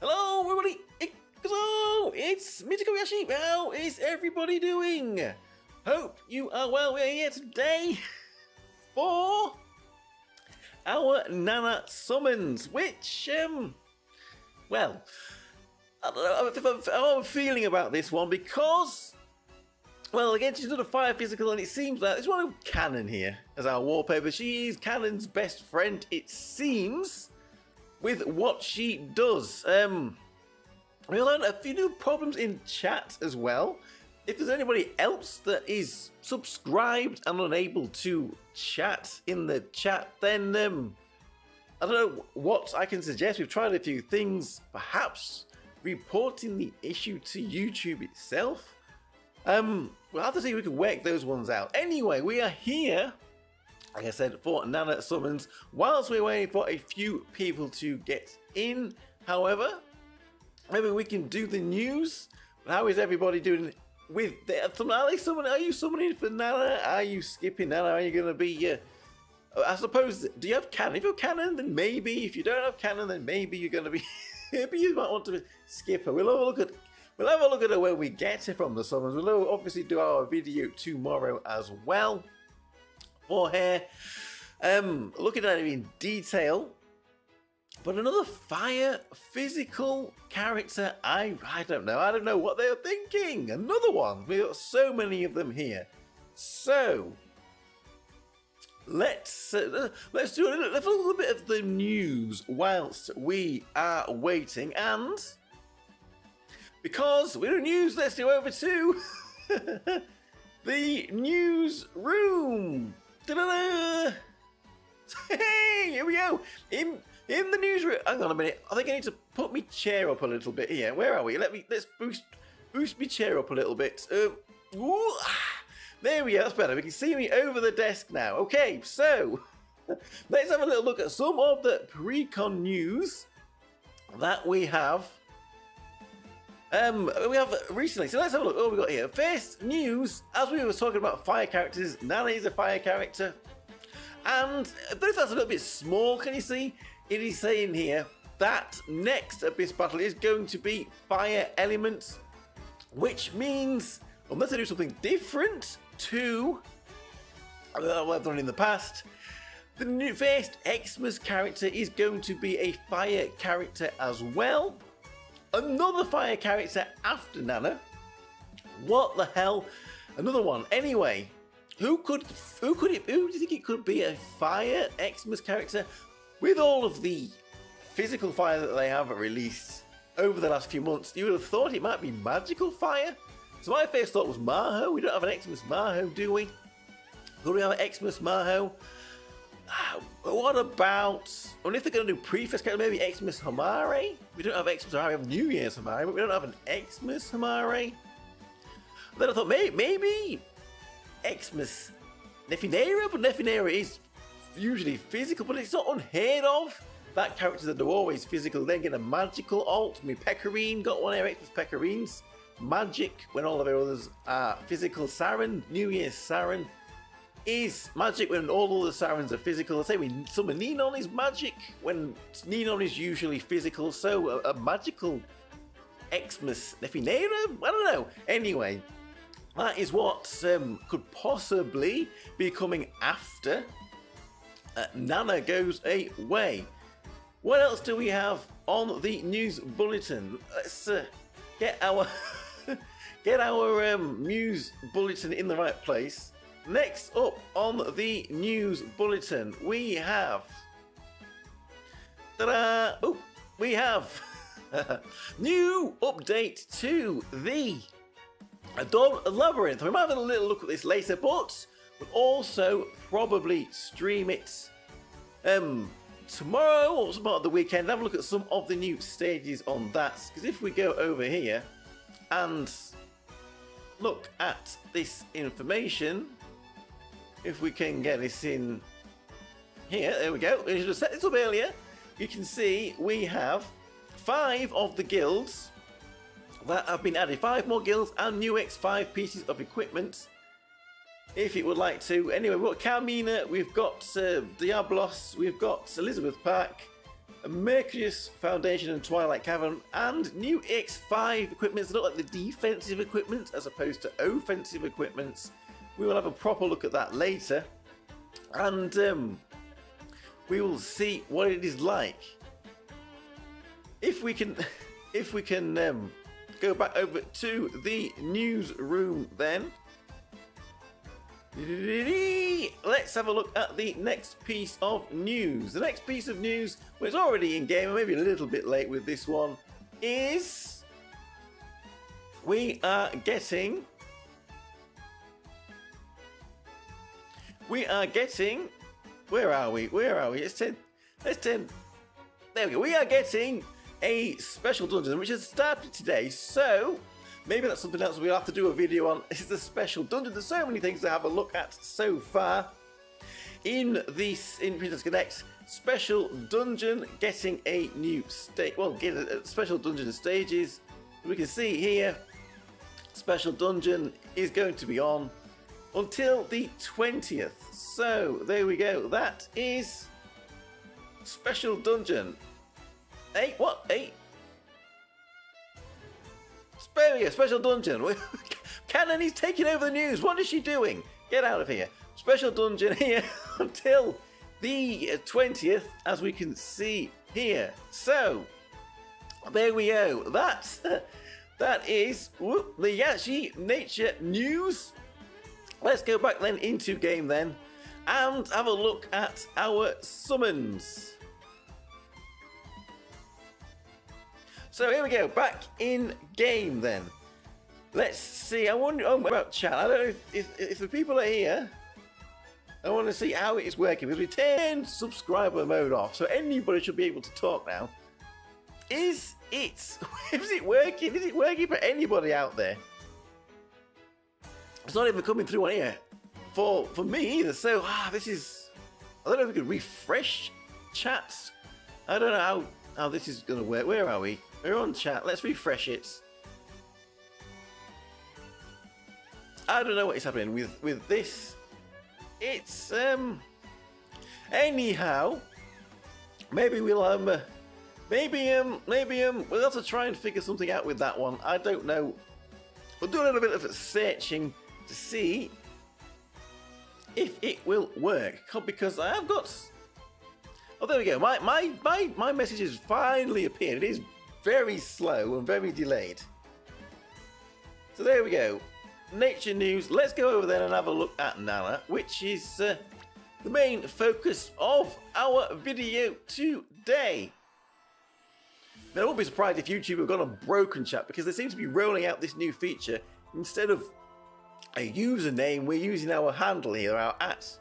Hello, everybody. Hello, it's Tokkuri Yashi. How is everybody doing? Hope you are well. We're here today for our Nana summons, which, well, I don't know how I'm feeling about this one because, well, again, she's done a fire physical, and it seems that there's one of Kanon here as our wallpaper. She is Kanon's best friend, it seems, with what she does. We learned a few problems in chat as well. If there's anybody else that is subscribed and unable to chat in the chat, then I don't know what I can suggest. We've tried a few things, perhaps reporting the issue to YouTube itself. We'll have to see if we can work those ones out. Anyway, we are here, like I said, for Nana summons, whilst we're waiting for a few people to get in. However, maybe we can do the news. How is everybody doing with the are you summoning for Nana? Are you skipping Nana? Are you going to be, I suppose, do you have Kanon? If you have Kanon, then maybe. If you don't have Kanon, then maybe you're going to be, maybe you might want to skip her. We'll have a look at her when we get her from the summons. We'll obviously do our video tomorrow as well for her. Looking at it in detail. But another fire physical character, I don't know what they're thinking. Another one. We've got so many of them here. So let's do a little bit of the news whilst we are waiting, and because we're in news, let's go over to the newsroom. Ta-da-da! Hey, here we go. In the newsroom. Hang on a minute. I think I need to put my chair up a little bit here. Where are we? Let's boost my chair up a little bit. There we go. That's better. We can see me over the desk now. Okay, so let's have a little look at some of the pre-con news that we have. Recently. So let's have a look. What we got here. First news, as we were talking about fire characters, Nana is a fire character. And though that's a little bit small, can you see? It is saying here that next Abyss battle is going to be fire elements, which means, unless they do something different to what I've done in the past, the new first Xmas character is going to be a fire character as well. Another fire character after Nana. What the hell? Another one. Anyway, who do you think it could be a fire Xmas character? With all of the physical fire that they have released over the last few months, you would have thought it might be magical fire. So my first thought was Maho. We don't have an Xmas Maho, do we? Could we have an Xmas Maho? What about, I if they're going to do pre-fest character, maybe Xmas Hamare? We don't have Xmas Hamare, we have New Year's Hamare, but we don't have an Xmas Hamare. Then I thought maybe Xmas Nefinera, but Nefinera is usually physical, but it's not unheard of. That characters that are always physical, then get a magical alt. Me Pecorine got one of Xmas Pecorines. Magic, when all of our others are physical. Siren, New Year's Siren is magic when all other Sirens are physical. I say we summon Ninon is magic when Ninon is usually physical. So a magical Xmas Nefinera? I don't know. Anyway, that is what could possibly be coming after Nana goes away. What else do we have on the news bulletin? Let's get our news bulletin in the right place. Next up on the news bulletin, we have we have new update to the Dawn Labyrinth. We might have a little look at this later, but we'll also probably stream it tomorrow or some part of the weekend. Have a look at some of the new stages on that, because if we go over here and look at this information, if we can get this in here, there we go. I should have set this up earlier. You can see we have 5 of the guilds that have been added. 5 more guilds and new X5 pieces of equipment, if it would like to. Anyway, we've got Carmina, we've got Diablos, we've got Elizabeth Park, Mercurius Foundation and Twilight Cavern, and new X5 equipment. It's not like the defensive equipment as opposed to offensive equipment. We will have a proper look at that later, and we will see what it is like. If we can go back over to the newsroom then. Let's have a look at the next piece of news. The next piece of news, well, it's already in game, maybe a little bit late with this one, is we are getting where are we? It's 10. There we go. We are getting a special dungeon which has started today, so maybe that's something else we'll have to do a video on. It's the special dungeon. There's so many things to have a look at so far in Princess Connect. Special dungeon getting a new stage. Well, get a special dungeon stages. We can see here, special dungeon is going to be on until the 20th. So there we go. That is special dungeon. Hey, what? Hey. Special dungeon. Kanon is taking over the news. What is she doing? Get out of here. Special dungeon here until the 20th, as we can see here. So, there we go. That is the Yashi Nature News. Let's go back then into game then and have a look at our summons. So here we go, back in game then. Let's see, I wonder about chat. I don't know if the people are here. I want to see how it is working. Because we turned subscriber mode off, so anybody should be able to talk now. Is it working? Is it working for anybody out there? It's not even coming through on here for me either. So this is, I don't know if we could refresh chats. I don't know how this is going to work. Where are we? We're on chat. Let's refresh it. I don't know what is happening with this. It's anyhow. Maybe we'll maybe we'll have to try and figure something out with that one. I don't know. We'll do a little bit of searching to see if it will work. Because I have got. Oh, there we go. My message has finally appeared. It is very slow and very delayed. So there we go. Nature News. Let's go over there and have a look at Nana, which is the main focus of our video today. Now, I won't be surprised if YouTube have gone on broken chat, because they seem to be rolling out this new feature. Instead of a username, we're using our handle here, our @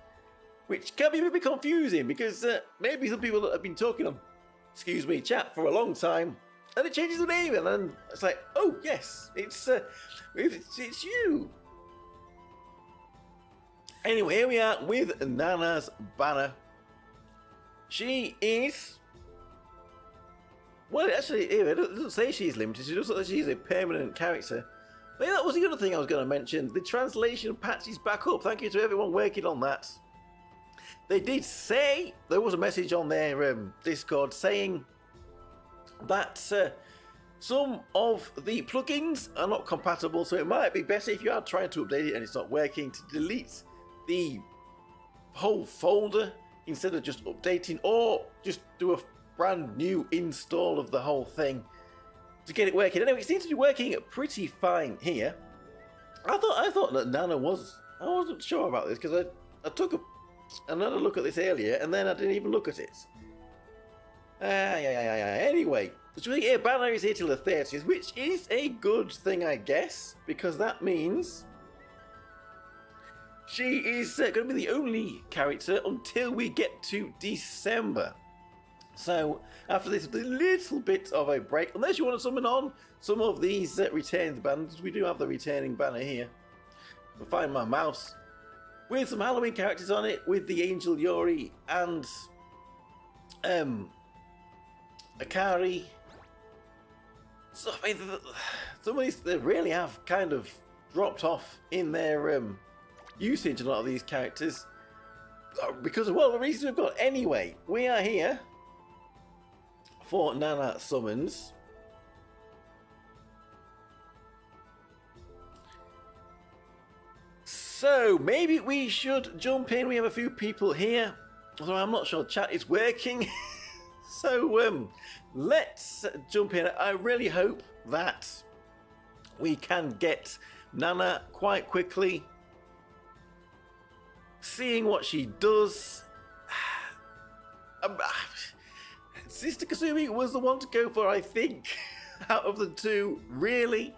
which can be a bit confusing, because maybe some people that have been talking on, chat for a long time, and it changes the name, and then it's like, oh yes, it's you. Anyway, here we are with Nana's banner. She is, well, actually, it doesn't say she's limited. She doesn't say she's a permanent character. But yeah, that was the other thing I was going to mention. The translation patch is back up. Thank you to everyone working on that. They did say, there was a message on their Discord saying that some of the plugins are not compatible, so it might be better if you are trying to update it and it's not working, to delete the whole folder instead of just updating, or just do a brand new install of the whole thing to get it working. Anyway, it seems to be working pretty fine here. I thought that Nana was, I wasn't sure about this, because I took another look at this earlier and then I didn't even look at it. Anyway, the banner is here till the 30th, which is a good thing, I guess, because that means she is going to be the only character until we get to December. So after this, a little bit of a break, unless you want to summon on some of these retained banners. We do have the returning banner here. I'll find my mouse with some Halloween characters on it, with the Angel Yori and Akari. So I mean, some of these, they really have kind of dropped off in their usage, a lot of these characters, because of, well, the reasons we've got. Anyway, we are here for Nana summons. So maybe we should jump in. We have a few people here, although I'm not sure chat is working. So let's jump in. I really hope that we can get Nana quite quickly. Seeing what she does. Sister Kasumi was the one to go for, I think, out of the two, really.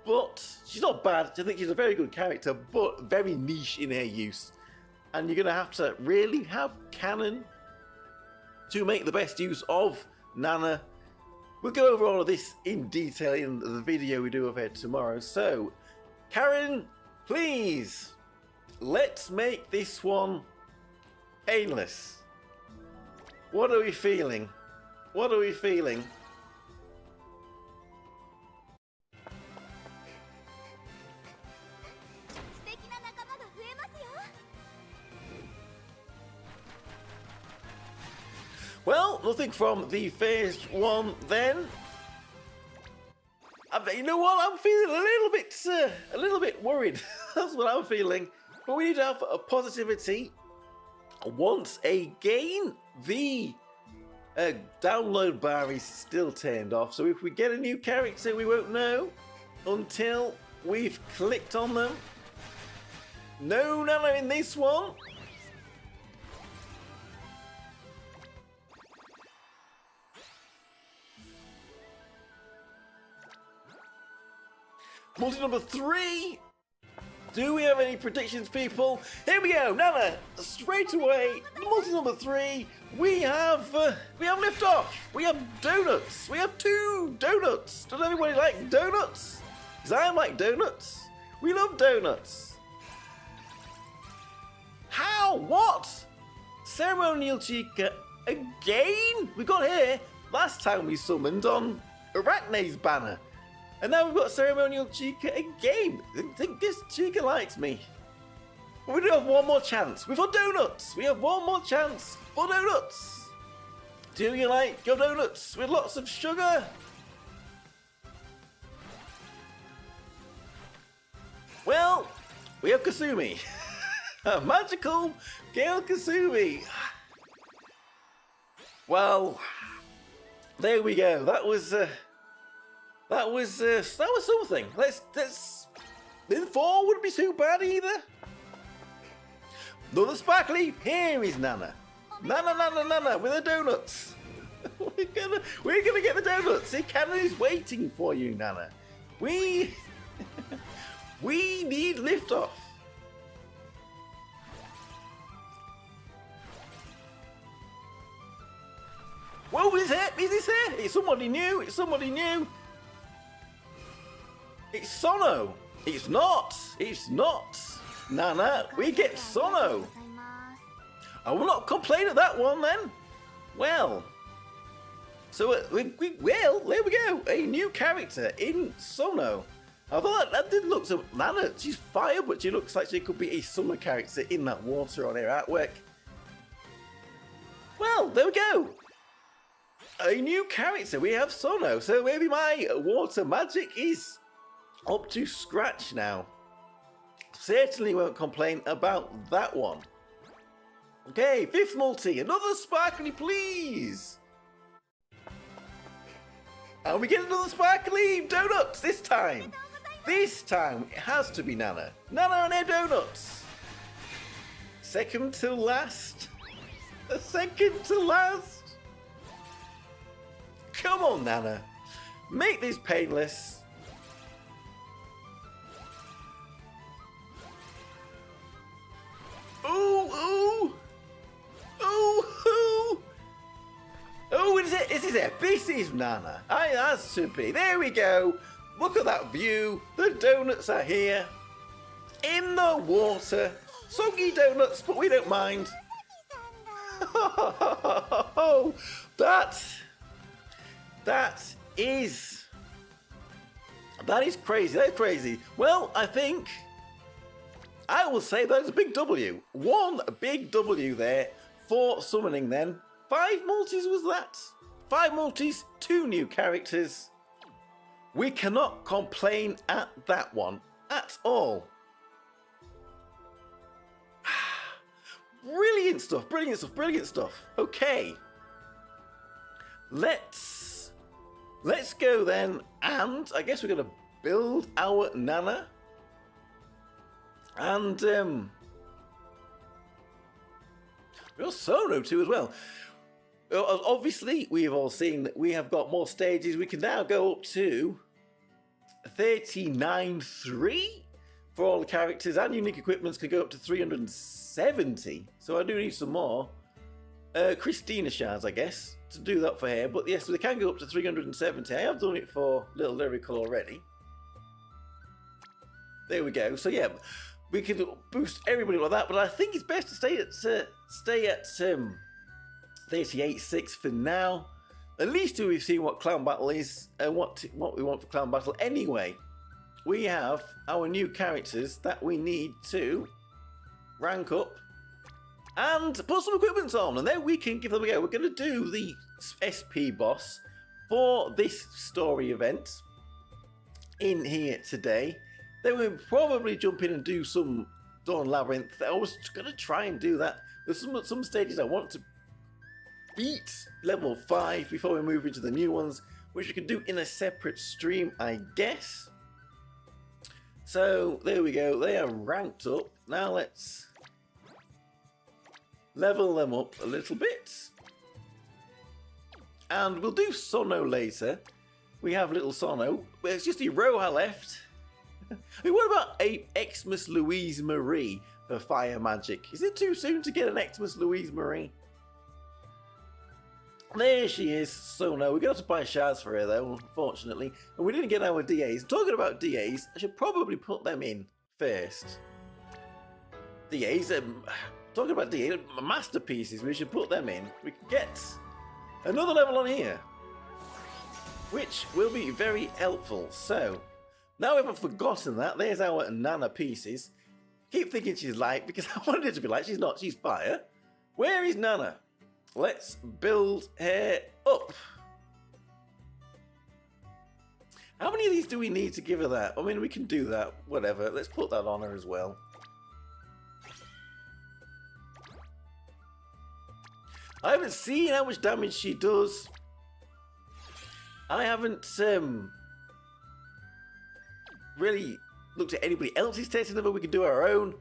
But she's not bad. I think she's a very good character, but very niche in her use. And you're going to have to really have Kanon to make the best use of Nana. We'll go over all of this in detail in the video we do of her tomorrow. So, Karen, please, let's make this one painless. What are we feeling? What are we feeling? Well, nothing from the first one then. You know what? I'm feeling a little bit worried. That's what I'm feeling. But we need to have a positivity. Once again, the download bar is still turned off. So if we get a new character, we won't know until we've clicked on them. No Nana in this one. Multi number 3. Do we have any predictions, people? Here we go, Nana. Straight away, multi number 3. We have liftoff. We have donuts. We have 2 donuts. Does anybody like donuts? Because I like donuts. We love donuts. How? What? Ceremonial Chica again? We got here last time we summoned on Arachne's banner. And now we've got Ceremonial Chica again. I think this Chica likes me. But we do have one more chance. We've got donuts. We have one more chance for donuts. Do you like your donuts with lots of sugar? Well, we have Kasumi. A magical girl Kasumi. Well, there we go. That was something. Let's then 4 wouldn't be too bad either. Another sparkly. Here is Nana. Nana with the donuts. we're gonna get the donuts. See, Kanon is waiting for you, Nana. We need liftoff. Whoa, is this here? It's somebody new. It's somebody new. It's Sono. It's not. It's not. Nana, we get Sono. I will not complain at that one then. Well, so there we go. A new character in Sono. I thought that did look so. Nana, she's fire, but she looks like she could be a summer character in that water on her artwork. Well, there we go. A new character. We have Sono. So maybe my water magic is up to scratch now. Certainly won't complain about that one. Okay, 5th multi. Another sparkly, please. And we get another sparkly donuts this time. This time it has to be Nana. Nana and her donuts. Second to last. A second to last. Come on, Nana. Make this painless. Ooh. Oh, is it? This is it. This is Nana. That has to be. There we go. Look at that view. The donuts are here. In the water. Soggy donuts, but we don't mind. That is crazy. That's crazy. Well, I think I will say that is a big W. One big W there for summoning then. 5 multis was that? 5 multis, 2 new characters. We cannot complain at that one at all. Brilliant stuff, brilliant stuff, brilliant stuff. Okay. Let's go then, and I guess we're going to build our Nana. And we've got Sono too as well. Obviously, we've all seen that we have got more stages. We can now go up to 39.3 for all the characters, and unique equipments can go up to 370. So I do need some more Christina shards, I guess, to do that for here. But yes, they can go up to 370. I have done it for Little Lyrical already. There we go. So yeah, we can boost everybody like that. But I think it's best to stay at 38.6 for now. At least till we've seen what Clown Battle is and what we want for Clown Battle. Anyway, we have our new characters that we need to rank up and put some equipment on, and then we can give them a go. We're going to do the SP boss for this story event in here today. Then we'll probably jump in and do some Dawn Labyrinth. I was going to try and do that. There's some stages I want to beat level 5 before we move into the new ones, which we can do in a separate stream, I guess. So there we go, they are ranked up. Now let's level them up a little bit, and we'll do Sono later. We have little Sono. Well, it's just Iroha left. What about a Xmas Louise Marie for fire magic? Is it too soon to get an Xmas Louise Marie? There she is, Sono. We're going to have to buy shards for her though, unfortunately. And we didn't get our DAs. Talking about DAs, I should probably put them in first. DAs, talking about DAs, masterpieces, we should put them in. We can get another level on here, which will be very helpful. So, now we haven't forgotten that. There's our Nana pieces. Keep thinking she's light because I wanted her to be light. She's not, she's fire. Where is Nana? Let's build her up. How many of these do we need to give her that? I mean, we can do that, whatever. Let's put that on her as well. I haven't seen how much damage she does. I haven't really looked at anybody else's testing of her. We can do our own.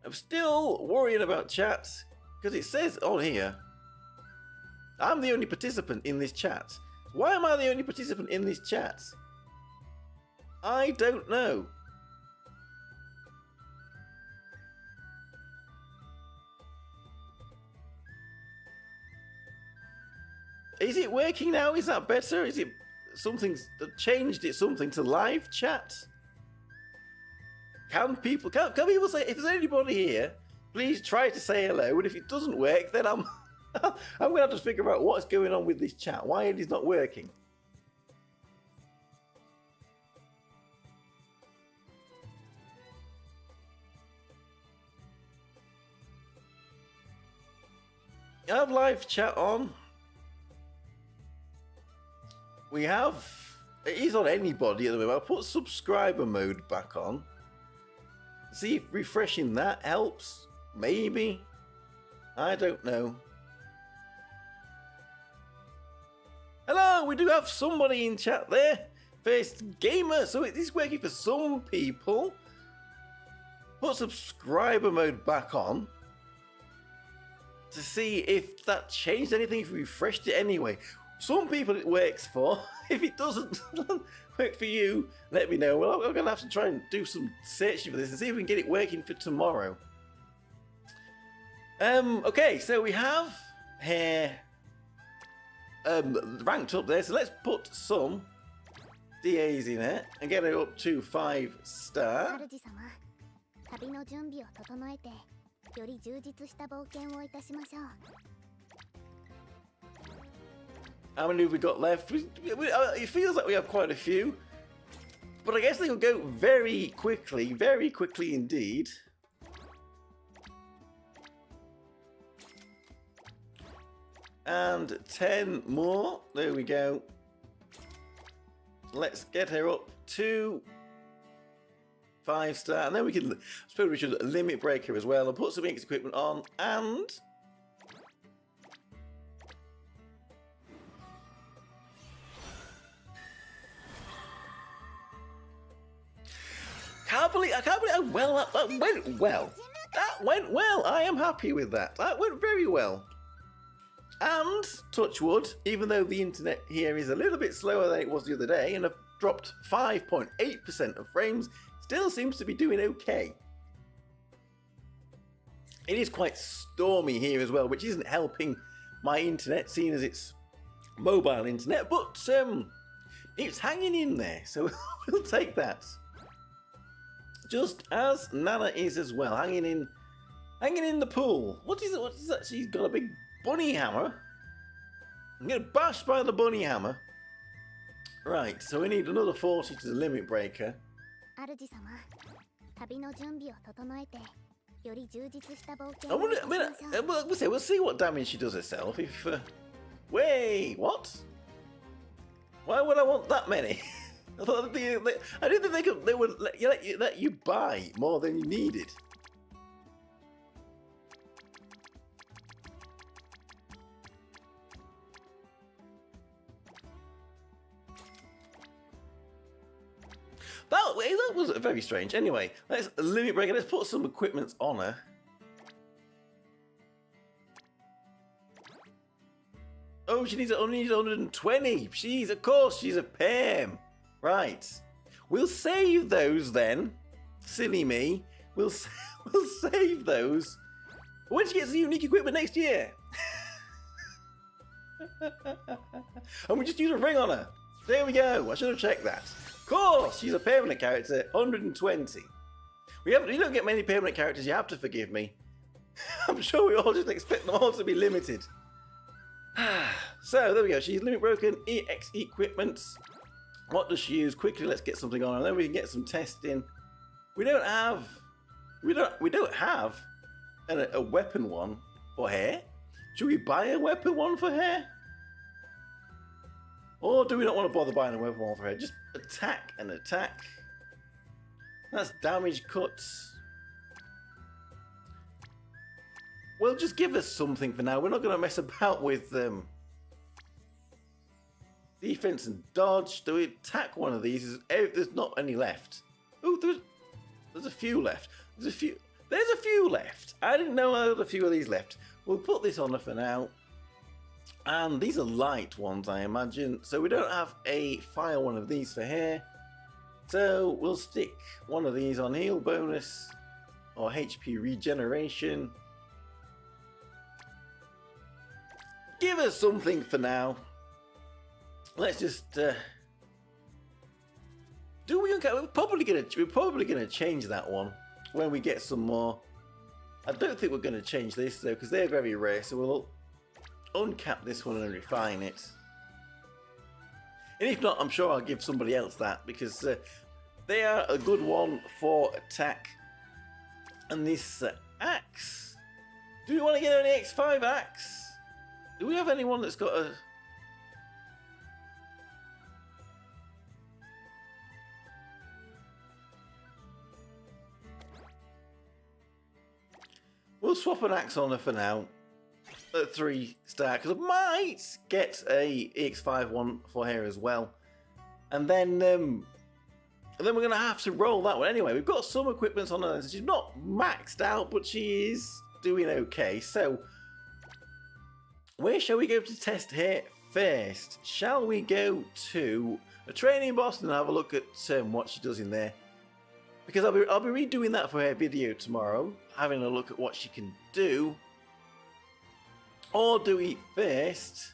I'm still worrying about chat because it says on here I'm the only participant in this chat. Why am I the only participant in this chat? I don't know. Is it working now? Is that better? Is it something's changed it something to live chat? Can people say, if there's anybody here, please try to say hello, and if it doesn't work, then I'm I'm going to have to figure out what's going on with this chat, why it is not working. I have live chat on. We have, it is on anybody at the moment. I'll put subscriber mode back on. See if refreshing that helps. Maybe. I don't know. Hello, we do have somebody in chat there. First Gamer, so it is working for some people. Put subscriber mode back on to see if that changed anything, if we refreshed it anyway. Some people it works for. If it doesn't work for you, let me know. Well, I'm going to have to try and do some searching for this and see if we can get it working for tomorrow. Okay, so we have here ranked up there, so let's put some DAs in it and get it up to 5-star. How many have we got left? It feels like we have quite a few, but I guess they will go very quickly indeed. And 10 more. There we go. Let's get her up to 5-star. And then we can, I suppose we should limit break her as well and put some X equipment on. And I can't believe how well that went well. That went well. I am happy with that. That went very well. And, touch wood, even though the internet here is a little bit slower than it was the other day and I've dropped 5.8% of frames, still seems to be doing okay. It is quite stormy here as well, which isn't helping my internet, seeing as it's mobile internet, but it's hanging in there, so we'll take that. Just as Nana is as well, hanging in the pool. What is it? What is that? She's got a big bunny hammer. I'm getting bashed by the bunny hammer. Right, so we need another 40 to the limit breaker. We'll see what damage she does herself. If wait, what? Why would I want that many? I didn't think they would let you buy more than you needed. That was very strange. Anyway, let's limit break it. Let's put some equipment on her. Oh, she needs only needs 120. Of course, she's a Pam. Right. We'll save those then. Silly me. We'll save those. When she gets the unique equipment next year. And we just use a ring on her. There we go. I should have checked that. Of course, she's a permanent character. 120. You don't get many permanent characters. You have to forgive me. I'm sure we all just expect them all to be limited. So there we go. She's limit broken. EX equipment. What does she use? Quickly, let's get something on, and then we can get some testing. We don't have a weapon one for hair. Should we buy a weapon one for hair? Or do we not want to bother buying a weapon one for hair? Just attack and attack. That's damage cuts. Well, just give us something for now. We're not going to mess about with defense and dodge. Do we attack one of these? There's not any left. Oh, there's a few left. There's a few left. I didn't know there was a few of these left. We'll put this on her for now. And these are light ones, I imagine. So we don't have a fire one of these for hair. So we'll stick one of these on heal bonus or HP regeneration. Give us something for now. Let's just we're probably gonna change that one when we get some more. I don't think we're gonna change this though because they're very rare. So we'll uncap this one and refine it. And if not, I'm sure I'll give somebody else that because they are a good one for attack. And this axe. Do we want to get an X5 axe? Do we have anyone that's got a... We'll swap an axe on her for now. At 3-star, because I might get a EX5 one for her as well. And then we're going to have to roll that one. Anyway, we've got some equipment on her. She's not maxed out, but she is doing okay. So, where shall we go to test her first? Shall we go to a training boss and have a look at what she does in there? Because I'll be redoing that for her video tomorrow, having a look at what she can do. Or do we first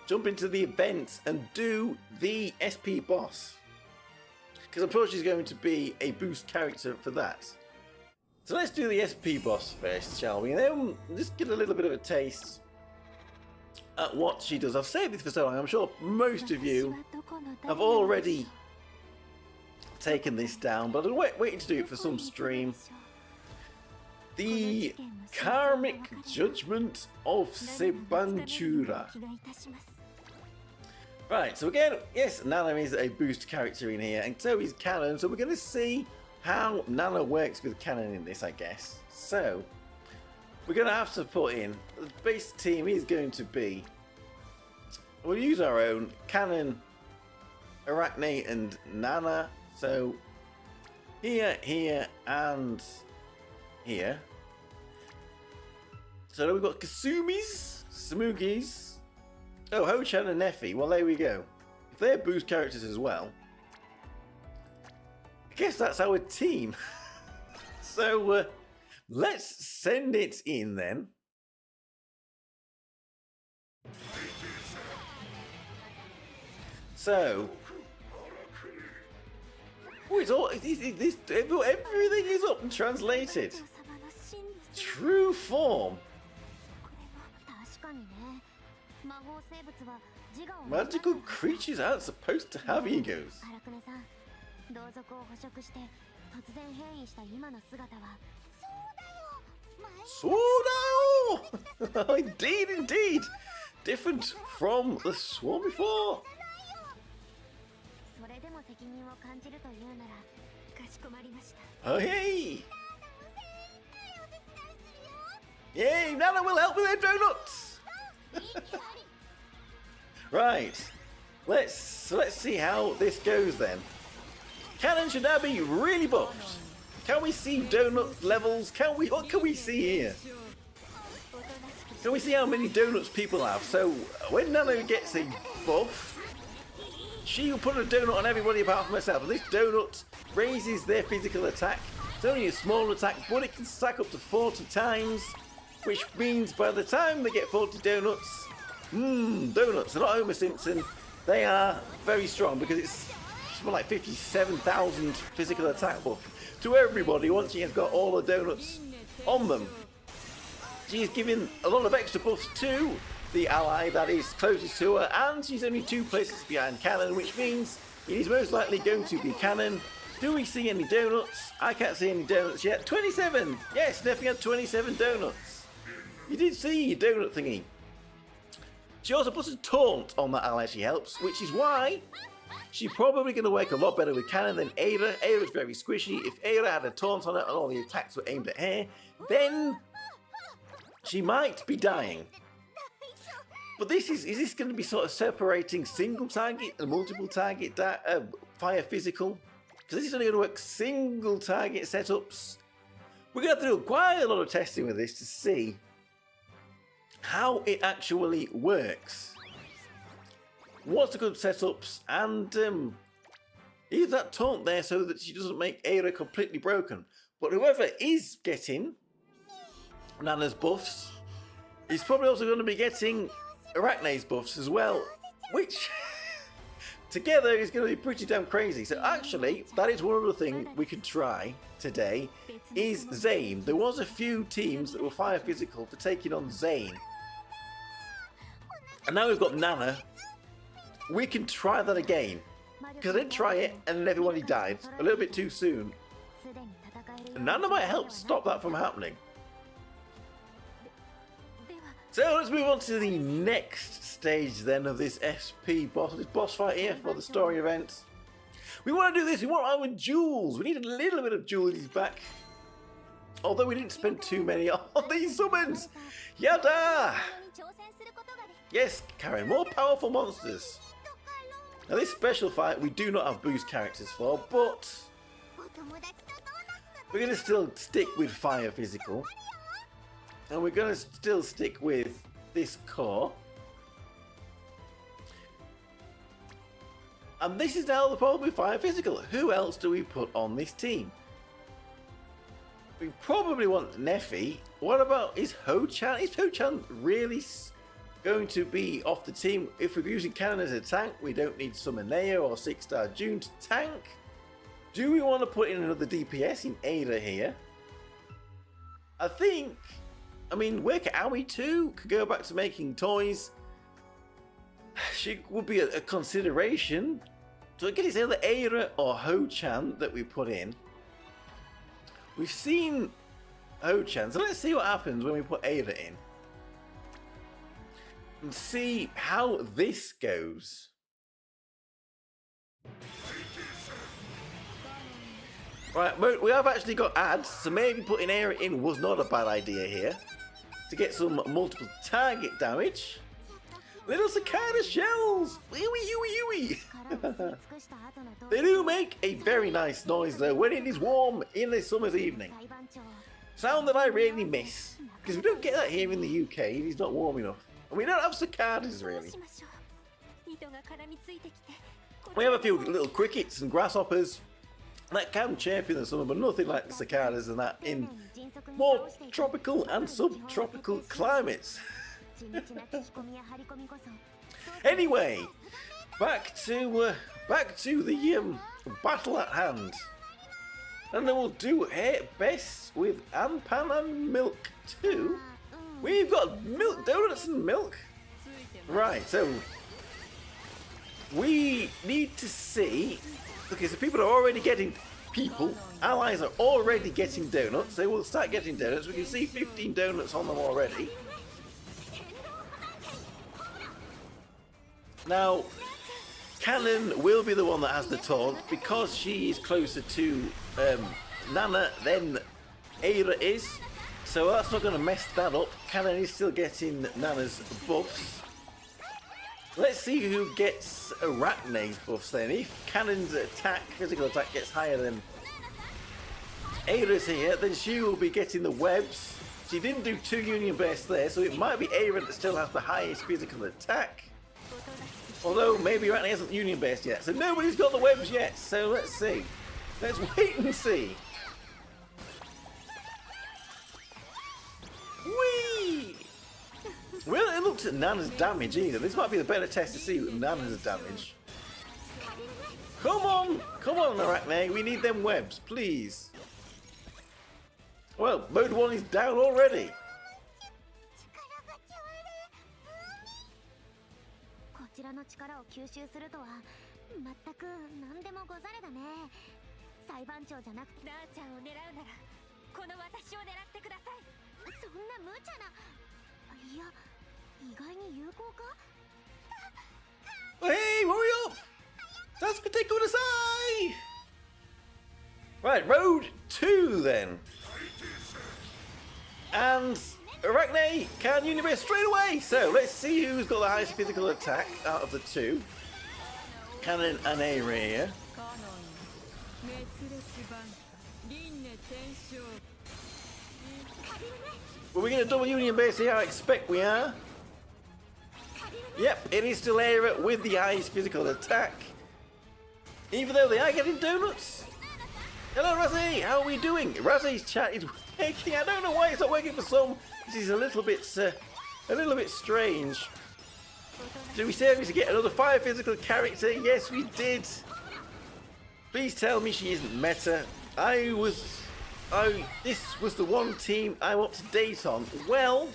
jump into the event and do the SP boss? Because I'm sure she's going to be a boost character for that. So let's do the SP boss first, shall we? And then just get a little bit of a taste at what she does. I've saved this for so long. I'm sure most of you have already taken this down, but I'm waiting to do it for some stream. the karmic judgment of Sebanchura. Right, so again, yes, Nana is a boost character in here, and so is Kanon, so we're going to see how Nana works with Kanon in this, I guess. So, we're going to have to put in, the base team is going to be, we'll use our own, Kanon, Arachne, and Nana. So, here, and here. So then we've got Kasumis, Smoogies, oh, Ho-chan and Neffy. Well, there we go. If they're boost characters as well, I guess that's our team. So, let's send it in then. So, oh, it's all, everything is up and translated. True form. Magical creatures aren't supposed to have egos. Swordao! Indeed! Different from the swarm before. Oh, hey! Yay! Nana will help with their donuts! Right. Let's see how this goes then. Kanon should now be really buffed. Can we see donut levels? What can we see here? Can we see how many donuts people have? So when Nana gets a buff, she will put a donut on everybody apart from herself. And this donut raises their physical attack. It's only a small attack, but it can stack up to 40 times, which means by the time they get 40 donuts, donuts are not Homer Simpson. They are very strong because it's something like 57,000 physical attack buff to everybody once she has got all the donuts on them. She is giving a lot of extra buffs to the ally that is closest to her, and she's only 2 places behind Kanon, which means it is most likely going to be Kanon. Do we see any donuts? I can't see any donuts yet. 27! Yes, Neffy had 27 donuts. You did see your donut thingy. She also puts a taunt on that ally she helps, which is why she's probably going to work a lot better with Kanon than Ada. Ada's very squishy. If Ada had a taunt on her and all the attacks were aimed at her, then she might be dying. But is this going to be sort of separating single target and multiple target fire physical? Because this is only going to work single target setups. We're going to have to do quite a lot of testing with this to see how it actually works. What's the good setups, and is that taunt there so that she doesn't make Ada completely broken? But whoever is getting Nana's buffs is probably also going to be getting Arachne's buffs as well, which together is going to be pretty damn crazy. So actually, that is one other thing we could try today, is Zane. There was a few teams that were fire physical for taking on Zane. And now we've got Nana. We can try that again. Because I did try it and then everybody died a little bit too soon. And Nana might help stop that from happening. So let's move on to the next stage then of this SP boss, this boss fight here for the story event. We want to do this, we want our jewels. We need a little bit of jewels back. Although we didn't spend too many on these summons. Yada! Yes, Karen, more powerful monsters. Now this special fight we do not have boost characters for, but we're going to still stick with fire physical. And we're going to still stick with this core. And this is now the problem with fire physical. Who else do we put on this team? We probably want Neffy. What about, is Ho-chan? Is Ho-chan really going to be off the team? If we're using Kanon as a tank, we don't need Summoneo or 6-star June to tank. Do we want to put in another DPS in Ada here? I mean, Work Aoi too could go back to making toys. She would be a consideration. So again, it's either Ada or Ho-chan that we put in. We've seen Ho-chan. So let's see what happens when we put Ada in. And see how this goes. Right, we have actually got ads, so maybe putting Aira in was not a bad idea here. To get some multiple target damage. Little cicada shells! Wee wee wee wee. They do make a very nice noise though when it is warm in a summer's evening. Sound that I really miss. Because we don't get that here in the UK, it is not warm enough. And we don't have cicadas really. We have a few little crickets and grasshoppers that can chirp in the summer, but nothing like the cicadas and that in more tropical and subtropical climates. Anyway, back to the battle at hand, and then we'll do it best with Anpan and Milk too. We've got milk, donuts and milk. Right, so we need to see. Okay, so people are already getting allies are already getting donuts. They will start getting donuts. We can see 15 donuts on them already. Now, Kanon will be the one that has the taunt because she is closer to Nana than Aira is. So that's not going to mess that up. Kanon is still getting Nana's buffs. Let's see who gets Arachne's buffs then. If Kanon's physical attack gets higher than Aira's here, then she will be getting the webs. She didn't do 2 union bursts there, so it might be Aira that still has the highest physical attack. Although maybe Arachne hasn't union burst yet, so nobody's got the webs yet. So let's see. Let's wait and see. Whee! We haven't looked at Nana's damage either. This might be the better test to see Nana's damage. Come on, Arachne. We need them webs, please. Well, mode 1 is down already. Hey, hurry up! That's gonna take us aside. Right, road 2 then. And Arachne can universe straight away. So let's see who's got the highest physical attack out of the 2. Kanon and Aira here. Are we going to double union base here? I expect we are. Yep, it is still Aira with the highest physical attack. Even though they are getting donuts. Hello Razzie, how are we doing? Razzie's chat is working. I don't know why it's not working for some. This is a little bit strange. Did we say we to get another 5 physical character? Yes, we did. Please tell me she isn't meta. This was the one team I'm up to date on. Well,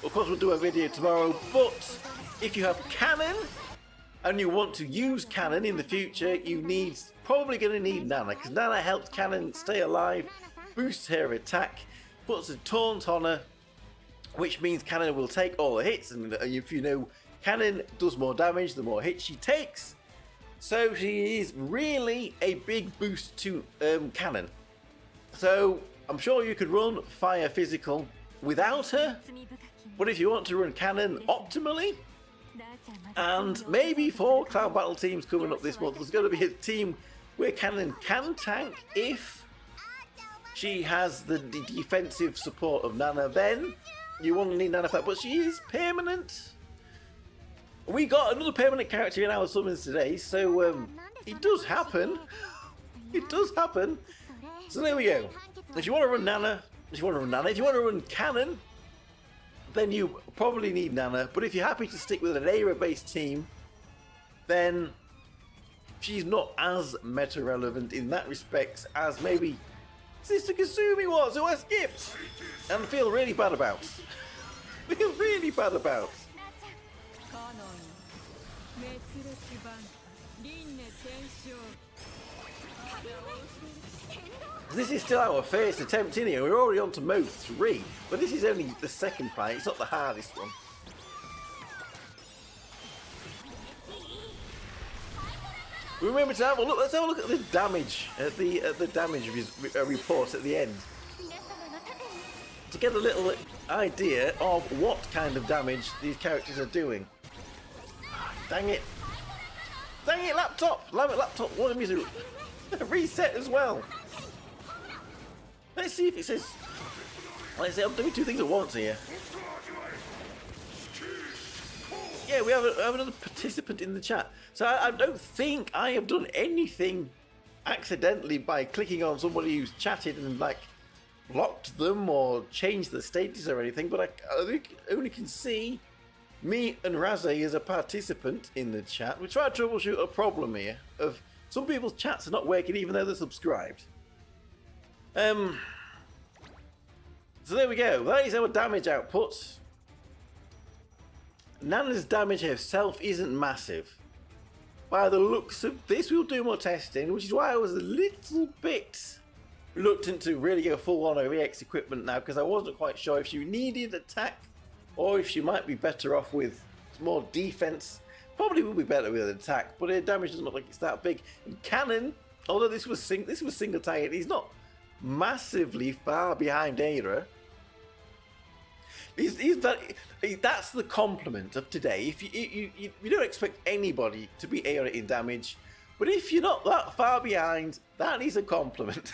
of course we'll do a video tomorrow, but if you have Kanon and you want to use Kanon in the future, you probably going to need Nana, because Nana helps Kanon stay alive, boosts her attack, puts a taunt on her, which means Kanon will take all the hits, and if you know, Kanon does more damage the more hits she takes. So she is really a big boost to Kanon. So I'm sure you could run Fire Physical without her, but if you want to run Kanon optimally, and maybe for Cloud Battle teams coming up this month, there's going to be a team where Kanon can tank if she has the defensive support of Nana, then you won't need Nana for that, but she is permanent. We got another permanent character in our summons today, so it does happen. It does happen. So there we go. If you want to run Nana, if you want to run Kanon, then you probably need Nana. But if you're happy to stick with an Aira-based team, then she's not as meta-relevant in that respect as maybe Sister Kasumi was, who I skipped and feel really bad about. Feel really bad about. This is still our first attempt in here. We're already on to mode 3, but this is only the second fight. It's not the hardest one. Remember to have a look. Let's have a look at the damage at the damage report at the end to get a little idea of what kind of damage these characters are doing. Dang it! Dang it, laptop! Laptop, what am I doing? Reset as well. Let's see if it says. Let's say I'm doing two things at once here. Yeah, we have another participant in the chat. So I don't think I have done anything accidentally by clicking on somebody who's chatted and like blocked them or changed the status or anything. But I think only can see me and Razzie as a participant in the chat. We try to troubleshoot a problem here of some people's chats are not working even though they're subscribed. So there we go. That is our damage output. Nana's damage herself isn't massive. By the looks of this, we'll do more testing, which is why I was a little bit reluctant to really go full on OEX equipment now, because I wasn't quite sure if she needed attack or if she might be better off with more defense. Probably will be better with an attack, but her damage doesn't look like it's that big. And Kanon, although this was single target, he's not massively far behind Aira. That's the compliment of today. If you don't expect anybody to be Aira in damage, but if you're not that far behind, that is a compliment.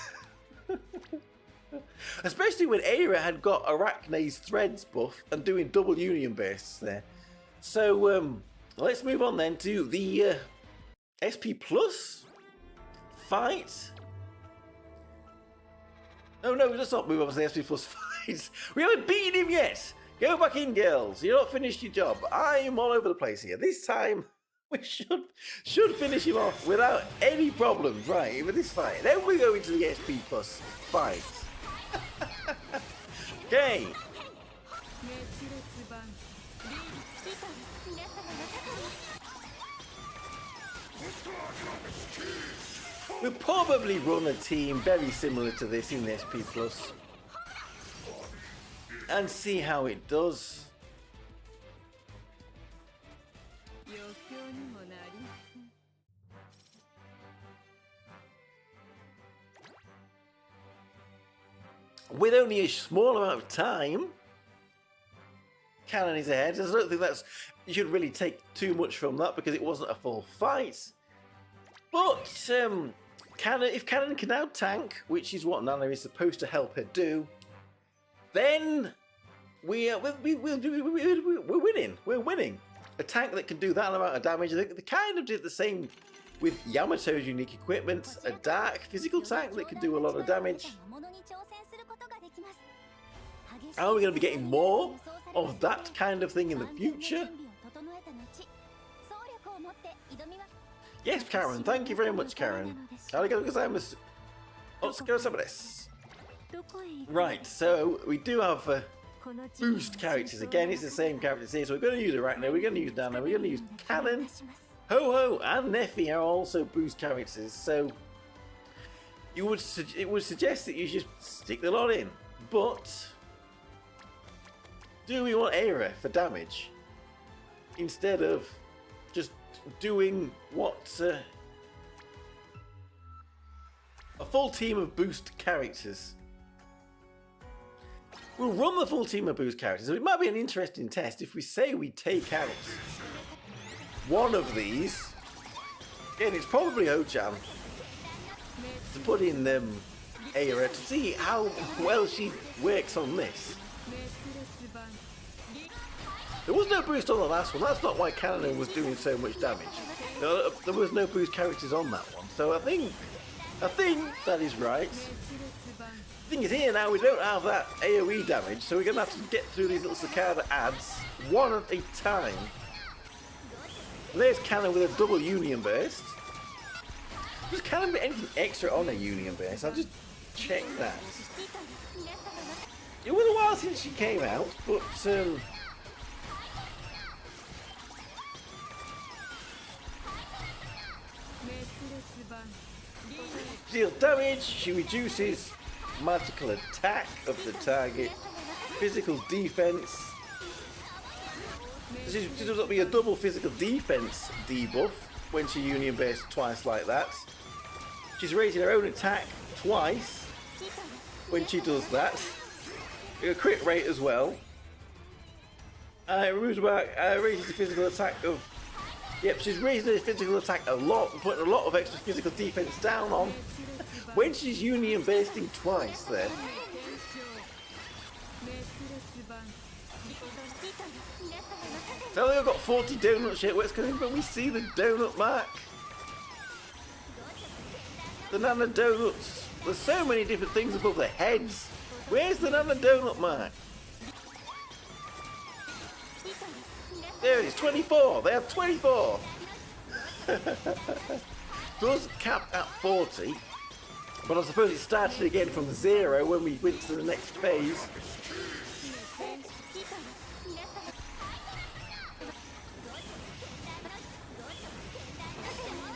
Especially when Aira had got Arachne's threads buff and doing double union bursts there. So let's move on then to the SP Plus fight. No, let's not move on to the SP Plus fight. We haven't beaten him yet. Go back in, girls. You're not finished your job. I am all over the place here. This time we should finish him off without any problems, right? With this fight. Then we go into the SP Plus fight. Okay. We'll probably run a team very similar to this in the SP Plus and see how it does. With only a small amount of time, Kanon is ahead. I don't think you should really take too much from that because it wasn't a full fight. But if Kanon can now tank, which is what Nana is supposed to help her do, then we're winning. We're winning. A tank that can do that amount of damage. I think they kind of did the same with Yamato's unique equipment. A dark physical tank that can do a lot of damage. Are we going to be getting more of that kind of thing in the future? Yes, Karen. Thank you very much, Karen. Right, so we do have boost characters again. It's the same characters here, so we're going to use Arachne, we're going to use Nana, we're going to use Kanon. Ho-Ho and Neffy are also boost characters, so it would suggest that you should stick the lot in. But do we want Aira for damage instead of just doing what a full team of boost characters? We'll run the full team of boost characters. It might be an interesting test if we say we take out one of these. Again, it's probably Ho-chan to put in Aira to see how well she works on this. There was no boost on the last one. That's not why Kanon was doing so much damage. There was no boost characters on that one. So I think that is right. The thing is here now, we don't have that AoE damage, so we're going to have to get through these little cicada ads one at a time. And there's Kanon with a double union burst. Does Kanon put anything extra on a union burst? I'll just check that. It was a while since she came out, but She deals damage, she reduces magical attack of the target, physical defense. She does not be a double physical defense debuff when she union based twice like that. She's raising her own attack twice when she does that. A crit rate as well. It removes back, raises the physical attack of. Yep, she's raising the physical attack a lot, putting a lot of extra physical defense down on when she's union basting twice there. So they've got 40 donuts yet, what's going on? But we see the donut mark. The Nana donuts. There's so many different things above their heads. Where's the Nana donut mark? There it is, 24. They have 24. Does cap at 40, but I suppose it started again from 0 when we went to the next phase.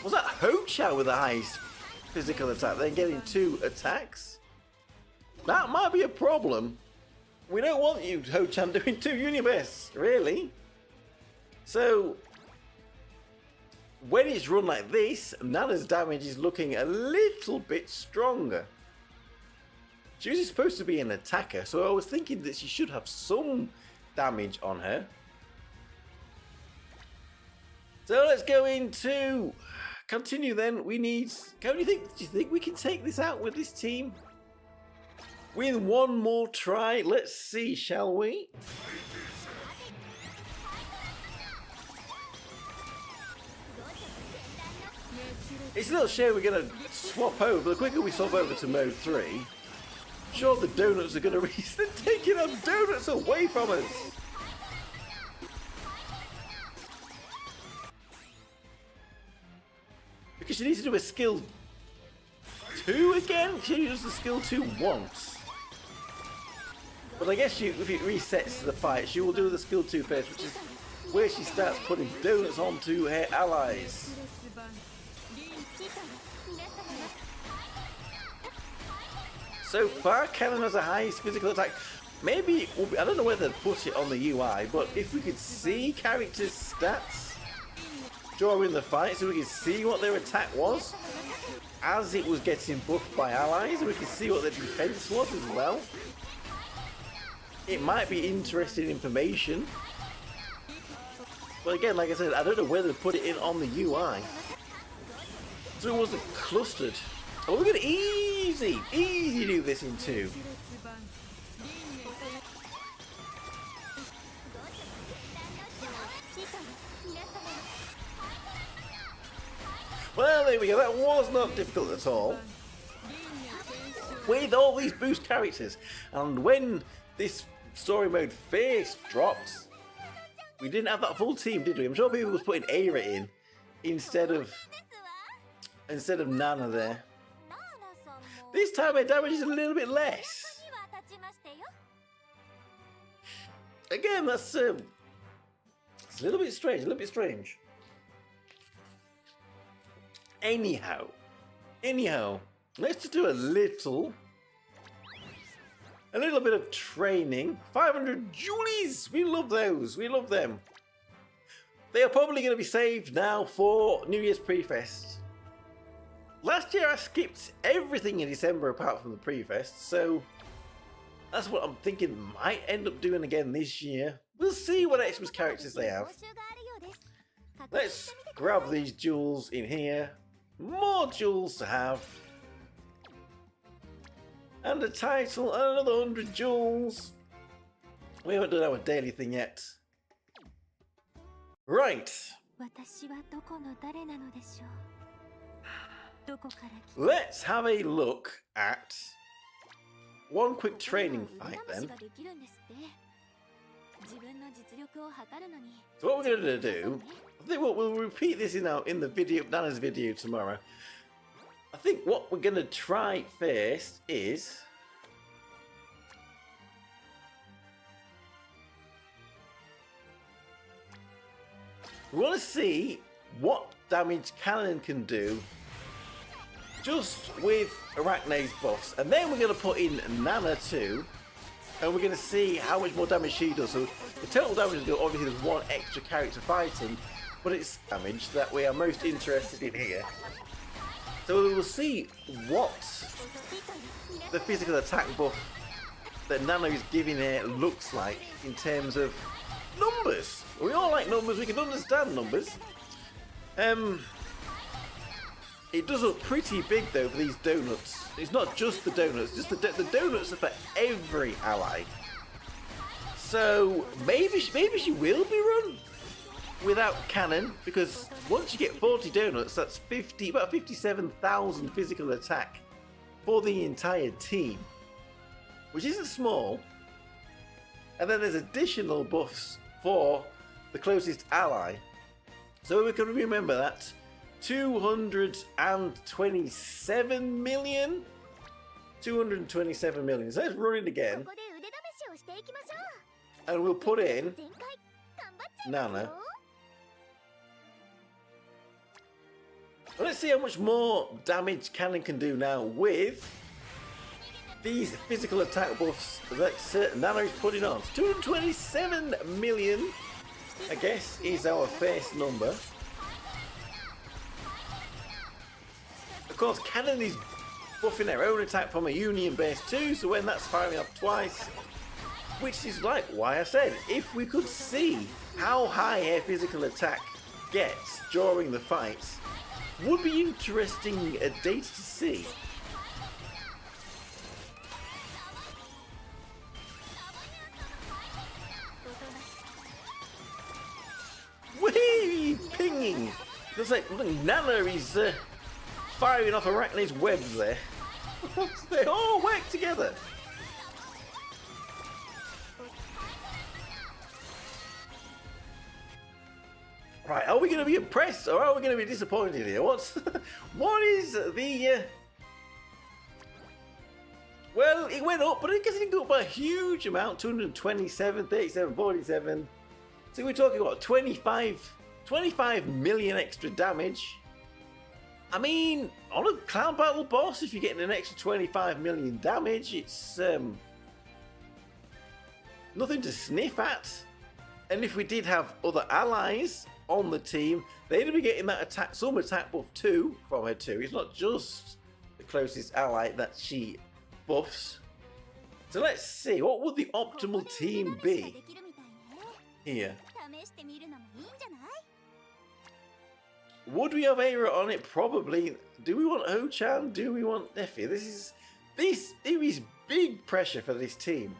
Was that Ho-Chan with the highest physical attack, then getting 2 attacks? That might be a problem. We don't want you, Ho-Chan, doing 2 Universe, really. So, when it's run like this, Nana's damage is looking a little bit stronger. She was supposed to be an attacker, so I was thinking that she should have some damage on her. So let's go into... Continue then, we need... Do you think we can take this out with this team? With one more try? Let's see, shall we? It's a little shame we're going to swap over, but the quicker we swap over to mode 3, I'm sure the donuts are going to reach. They're taking our donuts away from us. Because she needs to do a skill 2 again? She does the skill 2 once. But I guess if it resets the fight, she will do the skill 2 first, which is where she starts putting donuts onto her allies. So far, Kanon has the highest physical attack. Maybe, I don't know whether to put it on the UI, but if we could see characters' stats during the fight, so we could see what their attack was as it was getting buffed by allies, and we could see what their defense was as well. It might be interesting information. But again, like I said, I don't know whether to put it in on the UI. So it wasn't clustered. Oh, we're gonna easy do this in 2. Well, there we go. That was not difficult at all. With all these boost characters, and when this story mode first dropped, we didn't have that full team, did we? I'm sure people was putting Aira in instead of Nana there. This time my damage is a little bit less. Again, that's it's a little bit strange. Anyhow, let's just do a little bit of training. 500 Julies! We love those. We love them. They are probably going to be saved now for New Year's Pre-Fest. Last year I skipped everything in December apart from the Pre-Fest, so that's what I'm thinking might end up doing again this year. We'll see what Xmas characters they have. Let's grab these jewels in here. More jewels to have. And a title and another 100 jewels. We haven't done our daily thing yet. Right. Let's have a look at one quick training fight then. So what we're going to do, I think we'll repeat this in the video, Nana's video tomorrow. I think what we're going to try first is we want to see what damage Kanon can do just with Arachne's buffs, and then we're going to put in Nana too, and we're going to see how much more damage she does. So the total damage is obviously there's one extra character fighting, but it's damage that we are most interested in here. So we will see what the physical attack buff that Nana is giving here looks like in terms of numbers. We all like numbers, we can understand numbers. It does look pretty big though for these donuts. It's not just the donuts, just the donuts are for every ally. So maybe she will be run without Kanon, because once you get 40 donuts, that's about 57,000 physical attack for the entire team, which isn't small. And then there's additional buffs for the closest ally. So we can remember that 227 million. 227 million. So let's run it again. And we'll put in Nana. Well, let's see how much more damage Kanon can do now with these physical attack buffs that Nana is putting on. 227 million, I guess, is our first number. Of course, Kanon is buffing their own attack from a union base too, so when that's firing up twice, which is like why I said, if we could see how high her physical attack gets during the fights, would be interesting data to see. Whee! Pinging! Looks like Nana is firing off Arachne's webs there. They all work together. Right, are we going to be impressed or are we going to be disappointed here? What is the... Well, it went up, but I guess it didn't go up by a huge amount. 227, 37, 47. So we're talking about 25 million extra damage. I mean, on a Clown Battle boss, if you're getting an extra 25 million damage, it's nothing to sniff at. And if we did have other allies on the team, they'd be getting that attack, some attack buff too from her too. It's not just the closest ally that she buffs. So let's see, what would the optimal team be here? Would we have Aira on it? Probably. Do we want Ho-chan? Do we want Neffy? There is big pressure for this team.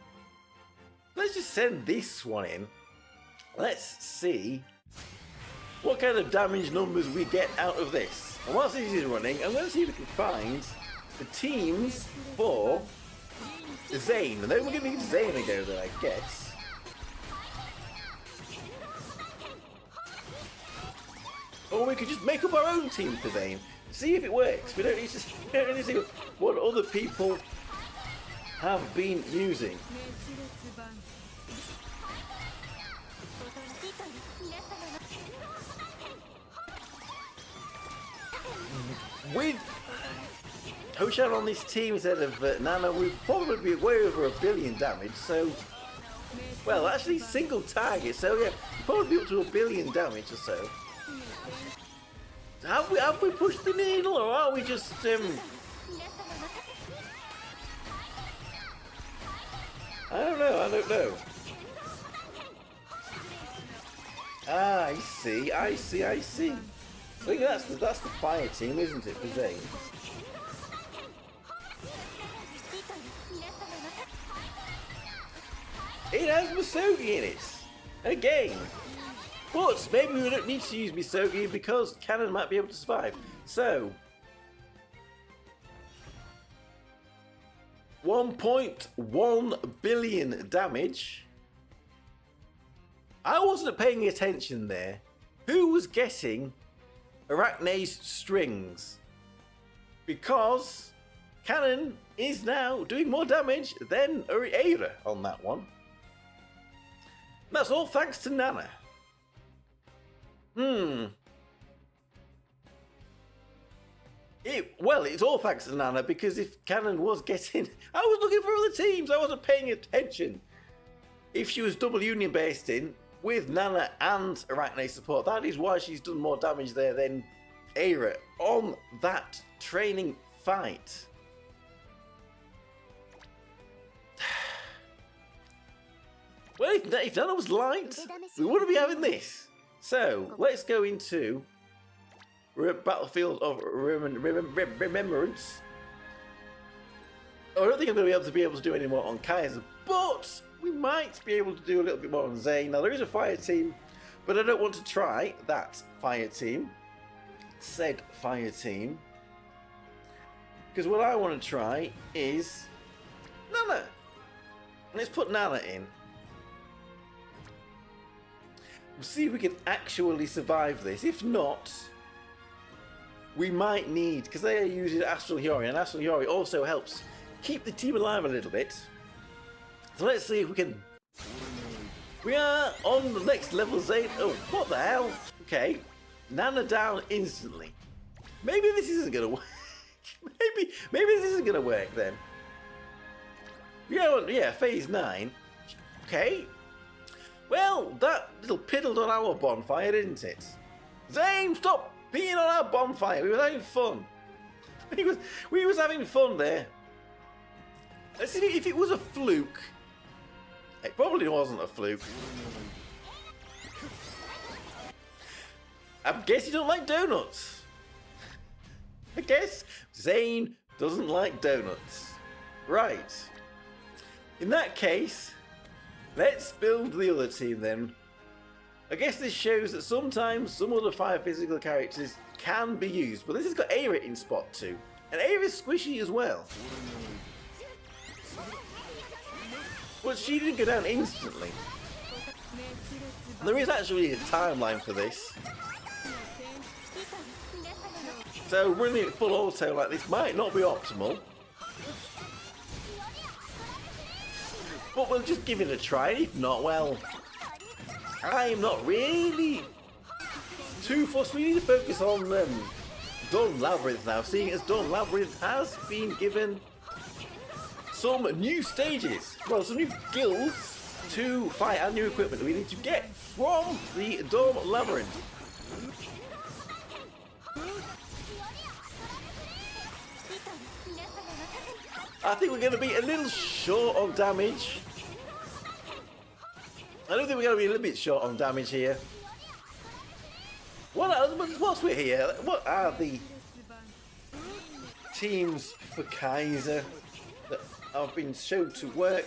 Let's just send this one in. Let's see what kind of damage numbers we get out of this. And whilst this is running, I'm going to see if we can find the teams for Zane. And then we're going to give Zane a go there, I guess. Or we could just make up our own team for Zane. See if it works. We don't need to see what other people have been using. With Ho-chan on this team instead of Nana, we'd probably be way over 1 billion damage. So, well, actually single target. So yeah, we'd probably be up to 1 billion damage or so. Have we pushed the needle, or are we just I don't know. Ah, I see. I think that's the fire team, isn't it, for Zane? It has Misogi in it again. But maybe we don't need to use Misogi because Kanon might be able to survive. So 1.1 billion damage. I wasn't paying attention there. Who was getting Arachne's strings? Because Kanon is now doing more damage than Aira on that one. That's all thanks to Nana. Well, it's all thanks to Nana, because if Kanon was getting... I was looking for other teams, I wasn't paying attention. If she was double union based in, with Nana and Arachne support, that is why she's done more damage there than Aira on that training fight. Well, if Nana was light, we wouldn't be having this. So, let's go into Battlefield of Remembrance. I don't think I'm going to be able to do any more on Kaiser, but we might be able to do a little bit more on Zane. Now, there is a fire team, but I don't want to try that fire team. Said fire team. Because what I want to try is Nana. Let's put Nana in. We'll see if we can actually survive this. If not, we might need, because they are using Astral Hiyori, and Astral Hiyori also helps keep the team alive a little bit. So let's see if we can. We are on the next level, Zane. Oh, what the hell? Okay, Nana down instantly. Maybe this isn't gonna work. maybe this isn't gonna work then. Yeah, phase 9. Okay. Well, that little piddled on our bonfire, didn't it? Zane, stop peeing on our bonfire. We were having fun. We was having fun there. Let's see if it was a fluke. It probably wasn't a fluke. I guess you don't like donuts. I guess Zane doesn't like donuts. Right. In that case, let's build the other team then. I guess this shows that sometimes some other fire physical characters can be used, but this has got Aira in spot 2. And Aira's squishy as well. But she didn't go down instantly. There is actually a timeline for this. So running it full auto like this might not be optimal. But we'll just give it a try. If not, well, I'm not really too fussed. We need to focus on Dawn Labyrinth now, seeing as Dawn Labyrinth has been given some new stages. Well, some new guilds to fight and new equipment that we need to get from the Dawn Labyrinth. I think we're going to be a little short on damage. I don't think we're going to be a little bit short on damage here. Whilst we're here, what are the teams for Kaiser that have been shown to work?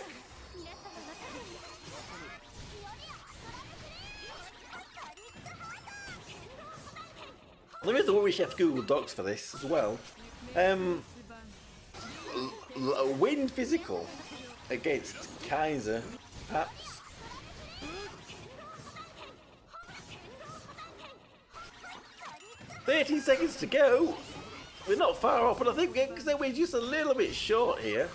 There is the Worry Chef Google Docs for this as well. Win physical against Kaiser, perhaps. "30 seconds to go." We're not far off, but I think because we're just a little bit short here.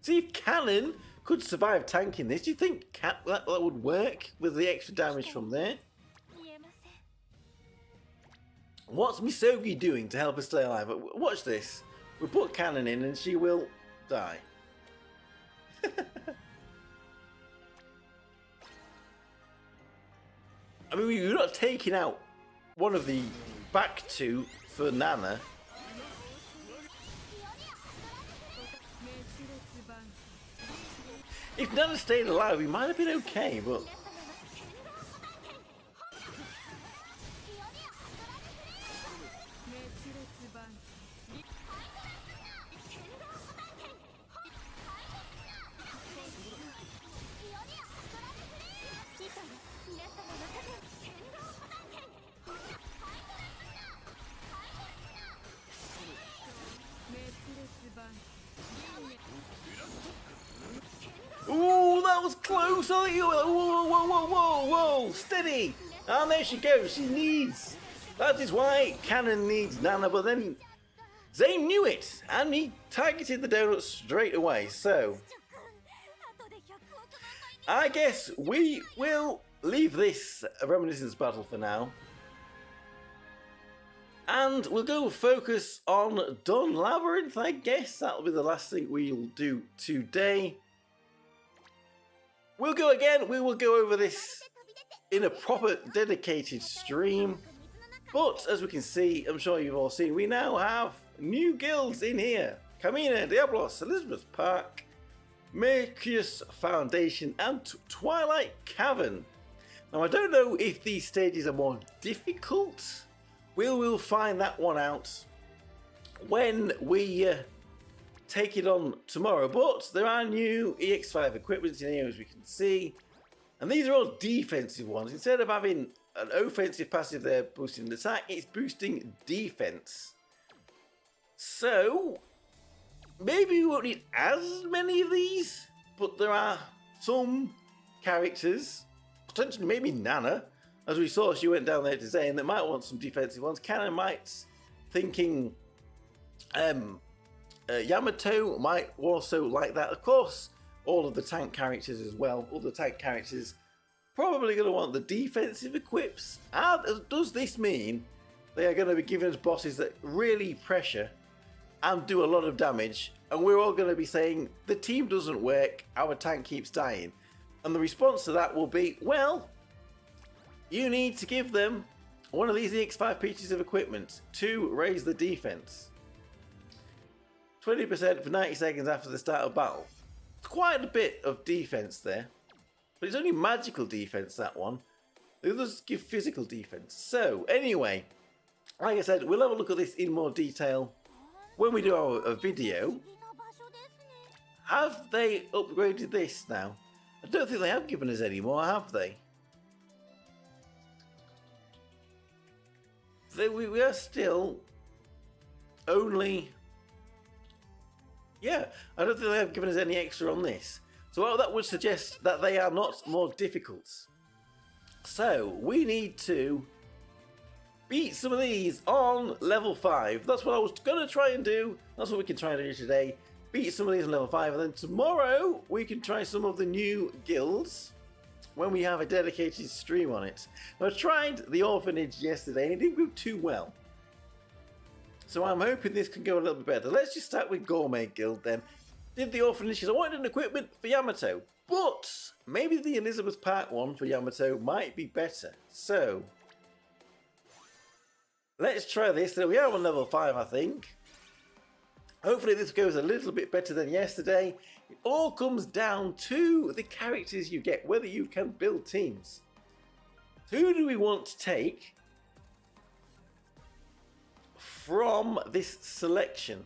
See if Kanon could survive tanking this. Do you think that would work with the extra damage from there? What's Misogi doing to help us stay alive? Watch this. We'll put Kanon in and she will die. I mean, we're not taking out one of the back two for Nana. If Nana stayed alive, we might have been okay, but... Ooh, that was close! I think whoa, steady! And there she goes, she needs... That is why Kanon needs Nana, but then Zane knew it, and he targeted the donuts straight away, so... I guess we will leave this reminiscence battle for now. And we'll go focus on Dawn Labyrinth, I guess. That'll be the last thing we'll do today. We'll go again. We will go over this in a proper dedicated stream. But as we can see, I'm sure you've all seen, we now have new guilds in here. Kamina, Diablos, Elizabeth Park, Mercurius Foundation, and Twilight Cavern. Now I don't know if these stages are more difficult. We'll find that one out when we take it on tomorrow. But there are new EX5 equipment in here, as we can see. And these are all defensive ones. Instead of having an offensive passive there boosting the attack, it's boosting defense. So maybe we won't need as many of these, but there are some characters, potentially maybe Nana, as we saw she went down there today, and they might want some defensive ones. Kanon might, thinking Yamato might also like that. Of course, all of the tank characters as well. All the tank characters probably going to want the defensive equips. Does this mean they are going to be giving us bosses that really pressure and do a lot of damage, and we're all going to be saying the team doesn't work, our tank keeps dying? And the response to that will be, well, you need to give them one of these EX5 pieces of equipment to raise the defense. 20% for 90 seconds after the start of battle. It's quite a bit of defense there, but it's only magical defense, that one. The others give physical defense. So anyway, like I said, we'll have a look at this in more detail when we do our video. Have they upgraded this now? I don't think they have given us any more, have they? We are still only... Yeah, I don't think they have given us any extra on this. So that would suggest that they are not more difficult. So we need to beat some of these on level 5. That's what I was going to try and do. That's what we can try and do today. Beat some of these on level 5. And then tomorrow we can try some of the new guilds when we have a dedicated stream on it. Now, I tried the orphanage yesterday and it didn't go too well. So I'm hoping this can go a little bit better. Let's just start with Gourmet Guild then. Did the orphanage because I wanted an equipment for Yamato. But maybe the Elizabeth Park one for Yamato might be better. So let's try this. There we are on level 5, I think. Hopefully this goes a little bit better than yesterday. It all comes down to the characters you get, whether you can build teams. Who do we want to take from this selection?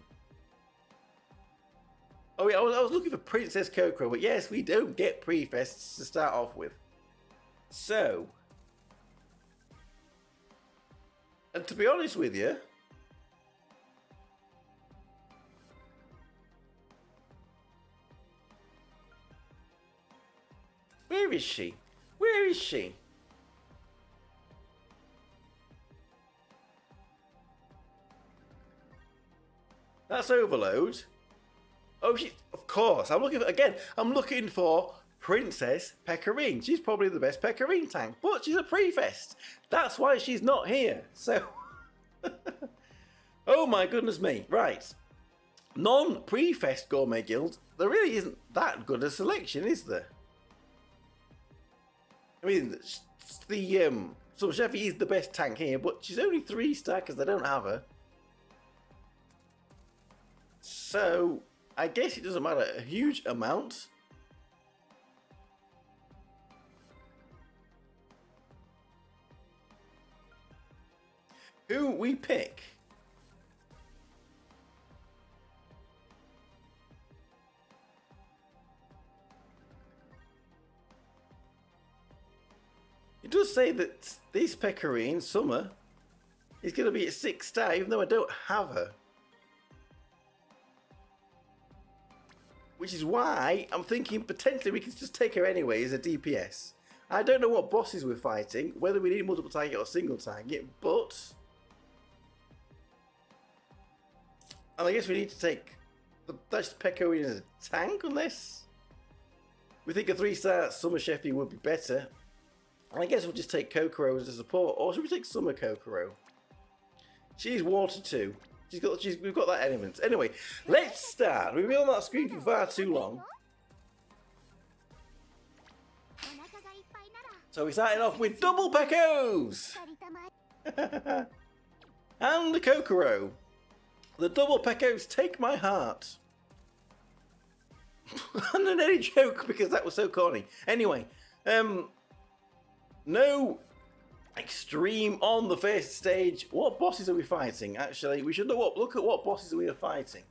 Oh yeah, I was looking for Princess Coco, but yes, we don't get pre-fests to start off with. So, and to be honest with you, where is she? Where is she? That's Overload. Oh, of course. I'm looking for Princess Pecorine. She's probably the best Pecorine tank, but she's a pre-fest. That's why she's not here. So, oh my goodness me. Right. Non-pre-fest Gourmet Guild. There really isn't that good a selection, is there? I mean, so Chevy is the best tank here, but she's only 3-star because they don't have her. So, I guess it doesn't matter a huge amount. Who we pick? It does say that this Pecorine, Summer, is going to be at 6-star, even though I don't have her. Which is why I'm thinking potentially we could just take her anyway as a DPS. I don't know what bosses we're fighting, whether we need multiple target or single target, but... And I guess we need to take the Dash Pecorine as a tank, unless we think a 3-star Summer Sheffy would be better. I guess we'll just take Kokoro as a support, or should we take Summer Kokoro? She's water too. We've got that element. Anyway, let's start. We've been on that screen for far too long. So we're starting off with double Pekos! And the Kokoro. The double Pekos take my heart. And an any joke because that was so corny. Anyway, no extreme on the first stage. What bosses are we fighting? Actually, we should look at what bosses we are fighting.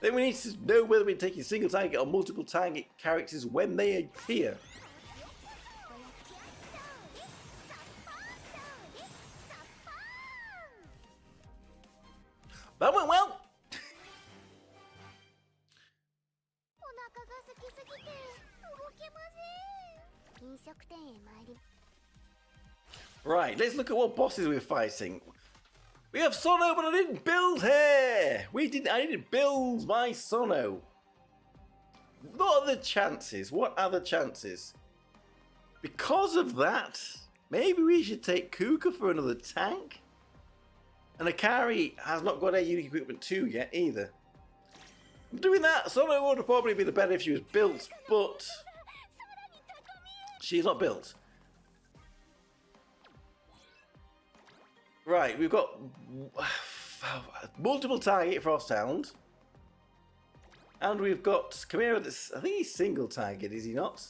Then we need to know whether we're taking single target or multiple target characters when they appear. That went well. Right, let's look at what bosses we're fighting. We have Sono, but I didn't build her. I didn't build my Sono. What are the chances? What are the chances? Because of that, maybe we should take Kuka for another tank. And Akari has not got a unique equipment 2 yet either. Doing that, Sono would probably be the better if she was built, but she's not built. Right, we've got multiple target Frost Hound. And we've got Chimera that's, I think he's single target, is he not?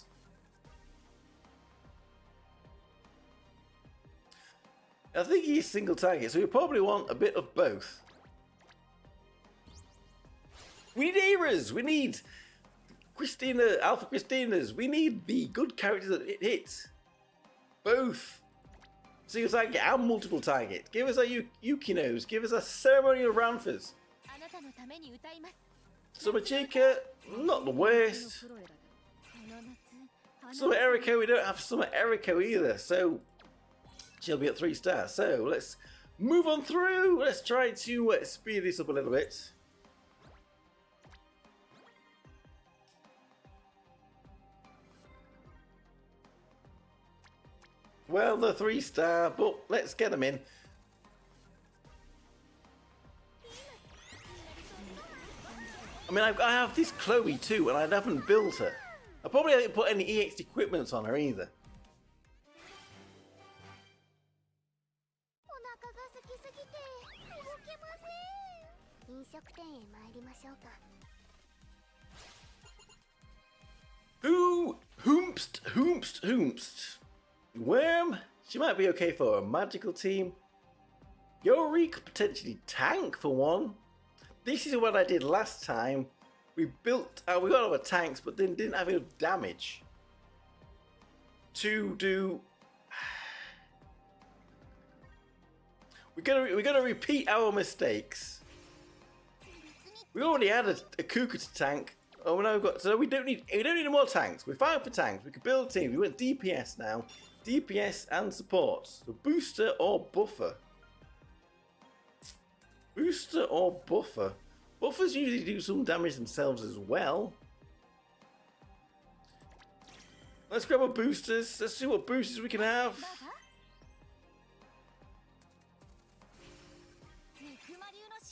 I think he's single target, so we probably want a bit of both. We need eras, we need Christina, Alpha Christinas, we need the good characters that it hits. Both single target and multiple target. Give us our Yukinos, give us our ceremonial Ranfers. Summer Chica, not the worst. Summer Eriko, we don't have Summer Eriko either, so she'll be at 3 stars. So let's move on through. Let's try to speed this up a little bit. Well, the 3 star, but let's get them in. I mean, I have this Chloe too, and I haven't built her. I probably haven't put any EX equipment on her either. Hoomst. Worm, she might be okay for a magical team. Yori could potentially tank for one. This is what I did last time. We got all our tanks, but then didn't have enough damage to do. We're gonna repeat our mistakes. We already had a Kuka to tank. Oh no, we don't need any more tanks. We're fine for tanks. We can build a team. We want DPS now. DPS and support. So booster or buffer. Booster or buffer. Buffers usually do some damage themselves as well. Let's grab our boosters. Let's see what boosters we can have.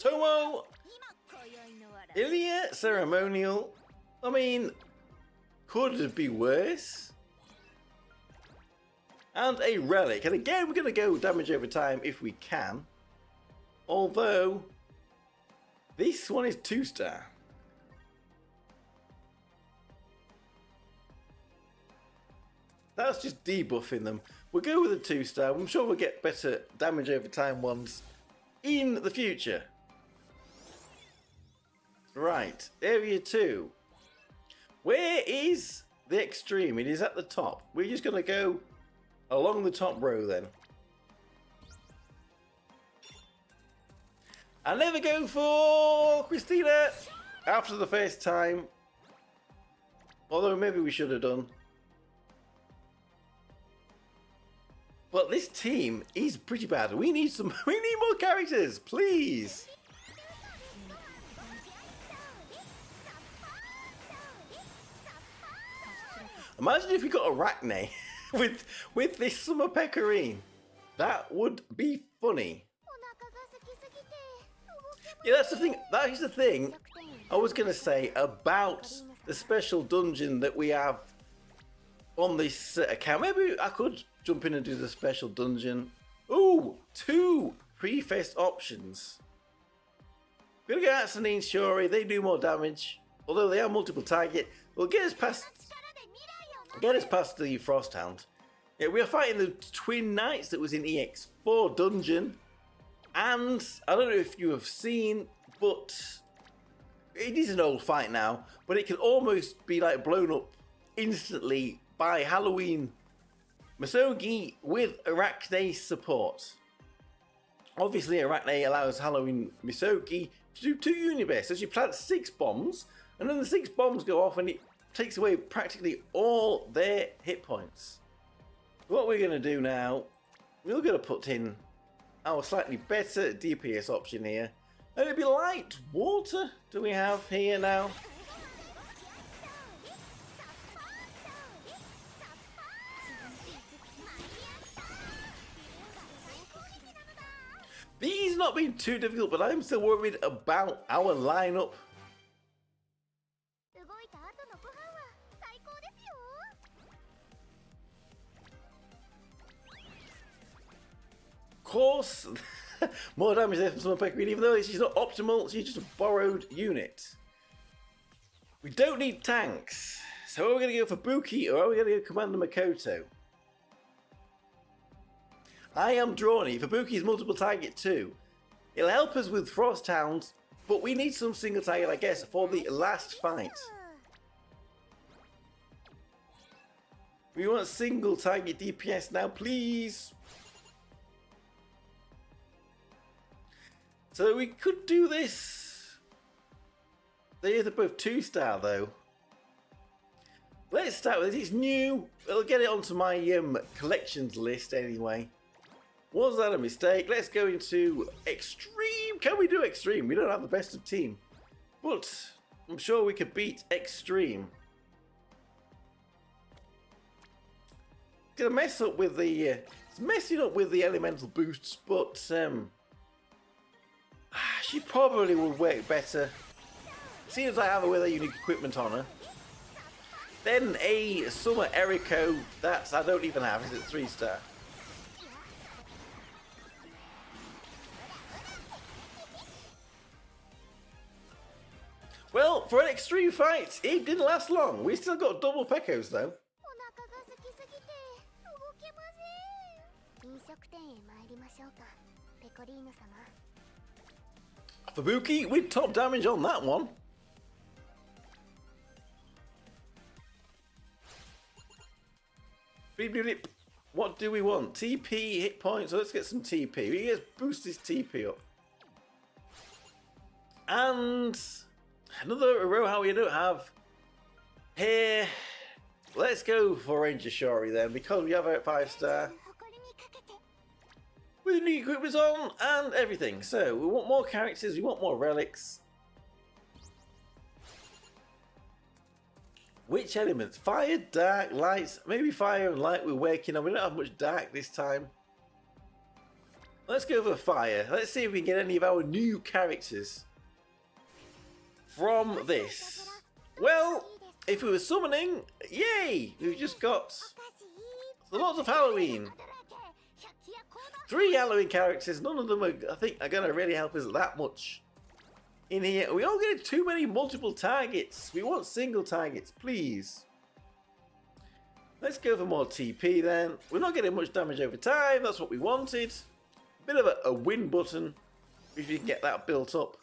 Tomo. Ilya, ceremonial. I mean, could it be worse? And a relic. And again, we're going to go damage over time if we can. Although, this one is 2 star. That's just debuffing them. We'll go with a 2 star. I'm sure we'll get better damage over time ones in the future. Right, area 2. Where is the extreme? It is at the top. We're just going to go along the top row then. I'll never go for Christina after the first time. Although maybe we should have done. But this team is pretty bad. We need more characters, please. Imagine if we got Arachne. with this summer pecorine. That would be funny. Yeah, that's the thing. That is the thing I was going to say about the special dungeon that we have on this account. Maybe I could jump in and do the special dungeon. Ooh, 2 pre-fest options. We're going to get Atsunine Shuri. They do more damage. Although they are multiple target. We'll get us past the Frosthound. Yeah, we are fighting the Twin Knights that was in EX4 dungeon. And I don't know if you have seen, but it is an old fight now. But it can almost be like blown up instantly by Halloween Misogi with Arachne support. Obviously, Arachne allows Halloween Misogi to do 2 Universe. So she plants 6 bombs, and then the 6 bombs go off and it takes away practically all their hit points. What we're going to do now, we're going to put in our slightly better DPS option here. And it'll be light water. Do we have here now? These not being too difficult, but I'm still worried about our lineup. Of course, more damage there from Summer Pecorine, even though she's not optimal, she's just a borrowed unit. We don't need tanks, so are we going to go for Buki or are we going to go Commander Makoto? I am Drawny for Buki's multiple target too. It'll help us with Frosthounds, but we need some single target, I guess, for the last fight. We want single target DPS now, please. So we could do this. They are both 2-star though. Let's start with this. It's new. I'll get it onto my collections list anyway. Was that a mistake? Let's go into Extreme. Can we do Extreme? We don't have the best of team. But I'm sure we could beat Extreme. Gonna mess up with the... it's messing up with the elemental boosts, but... she probably would work better. Seeing as I have her with a unique equipment on her. Then a Summer Eriko. That's... I don't even have. Is it 3-star? Well, for an extreme fight, it didn't last long. We still got double Pekos though. Fubuki with top damage on that one. What do we want? TP hit points. So let's get some TP. We get boost his TP up. And another row we don't have here. Let's go for Ranger Shuri then, because we have her at 5-star. With new equipment on and everything. So we want more characters, we want more relics. Which elements? Fire, dark, lights. Maybe fire and light we're working on. We don't have much dark this time. Let's go for fire. Let's see if we can get any of our new characters from this. Well, if we were summoning, yay! We've just got lots of Halloween. 3 Halloween characters. None of them are, I think, are going to really help us that much in here. We all get too many multiple targets. We want single targets, please. Let's go for more TP then. We're not getting much damage over time. That's what we wanted. Bit of a win button if you can get that built up.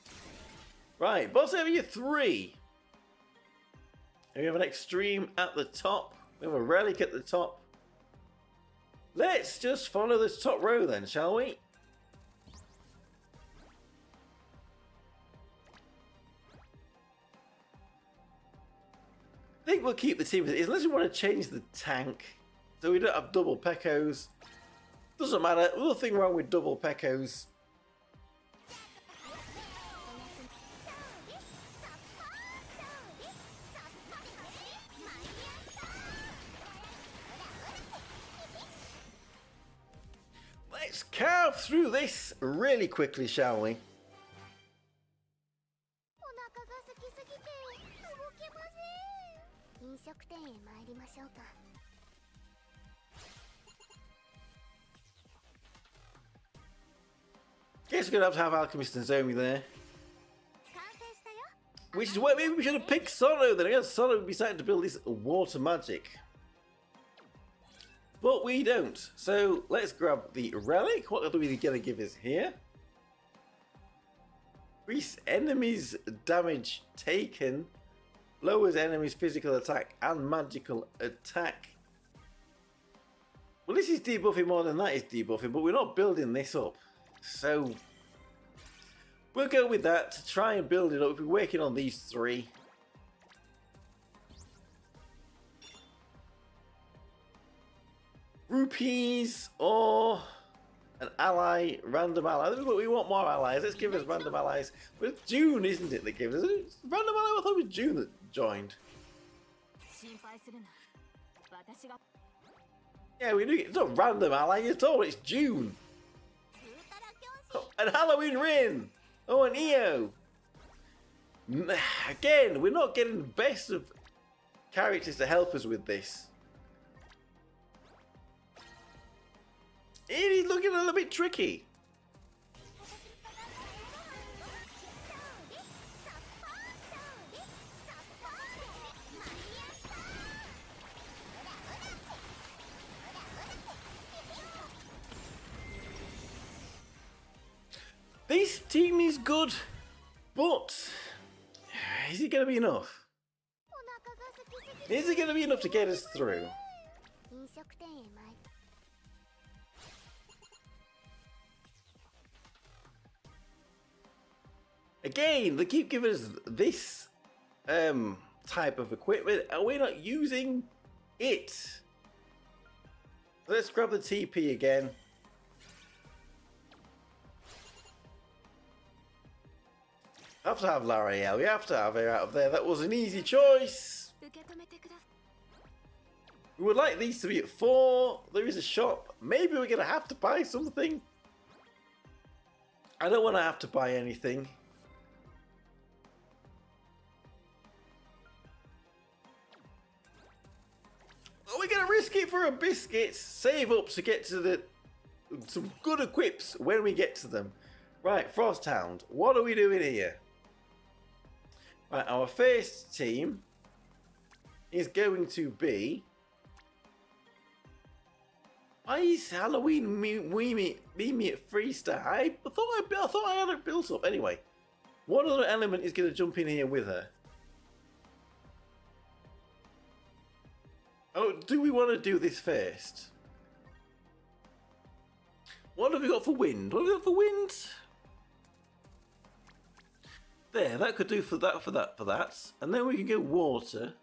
Right, boss area 3. We have an extreme at the top. We have a relic at the top. Let's just follow this top row then, shall we? I think we'll keep the team as it is, unless we want to change the tank. So we don't have double Pekos. Doesn't matter, nothing wrong with double Pekos. let's carve through this really quickly, shall we? Guess we're gonna have to have Alchemist and Zomi there. Which is what maybe we should have picked Solo then. I guess Solo would be starting to build this water magic. But we don't. So let's grab the relic. What are we gonna give us here? Increase enemies damage taken. Lowers enemies physical attack and magical attack. Well, this is debuffing more than that is debuffing, but we're not building this up. So we'll go with that to try and build it up. We're working on these three. Rupees or an ally, random ally. We want more allies. Let's give us random allies. But it's June, isn't it, that gives us it? Random ally? I thought it was June that joined. Yeah, we do. It's not random ally at all. It's June. Oh, and Halloween Rin. Oh, and EO. Again, we're not getting the best of characters to help us with this. It is looking a little bit tricky. This team is good, but is it going to be enough? Is it going to be enough to get us through? Again, they keep giving us this type of equipment, and we're not using it. Let's grab the TP again. Have to have L'Oreal. We have to have her out of there. That was an easy choice. We would like these to be at 4. There is a shop. Maybe we're going to have to buy something. I don't want to have to buy anything. Are we going to risk it for a biscuit? Save up to get to some good equips when we get to them. Right, Frosthound. What are we doing here? Right, our first team is going to be... Why is Halloween me at 3-star? I thought I had it built up. Anyway, what other element is going to jump in here with her? Oh, do we want to do this first? What have we got for wind? What have we got for wind? There, that could do for that. And then we can go water.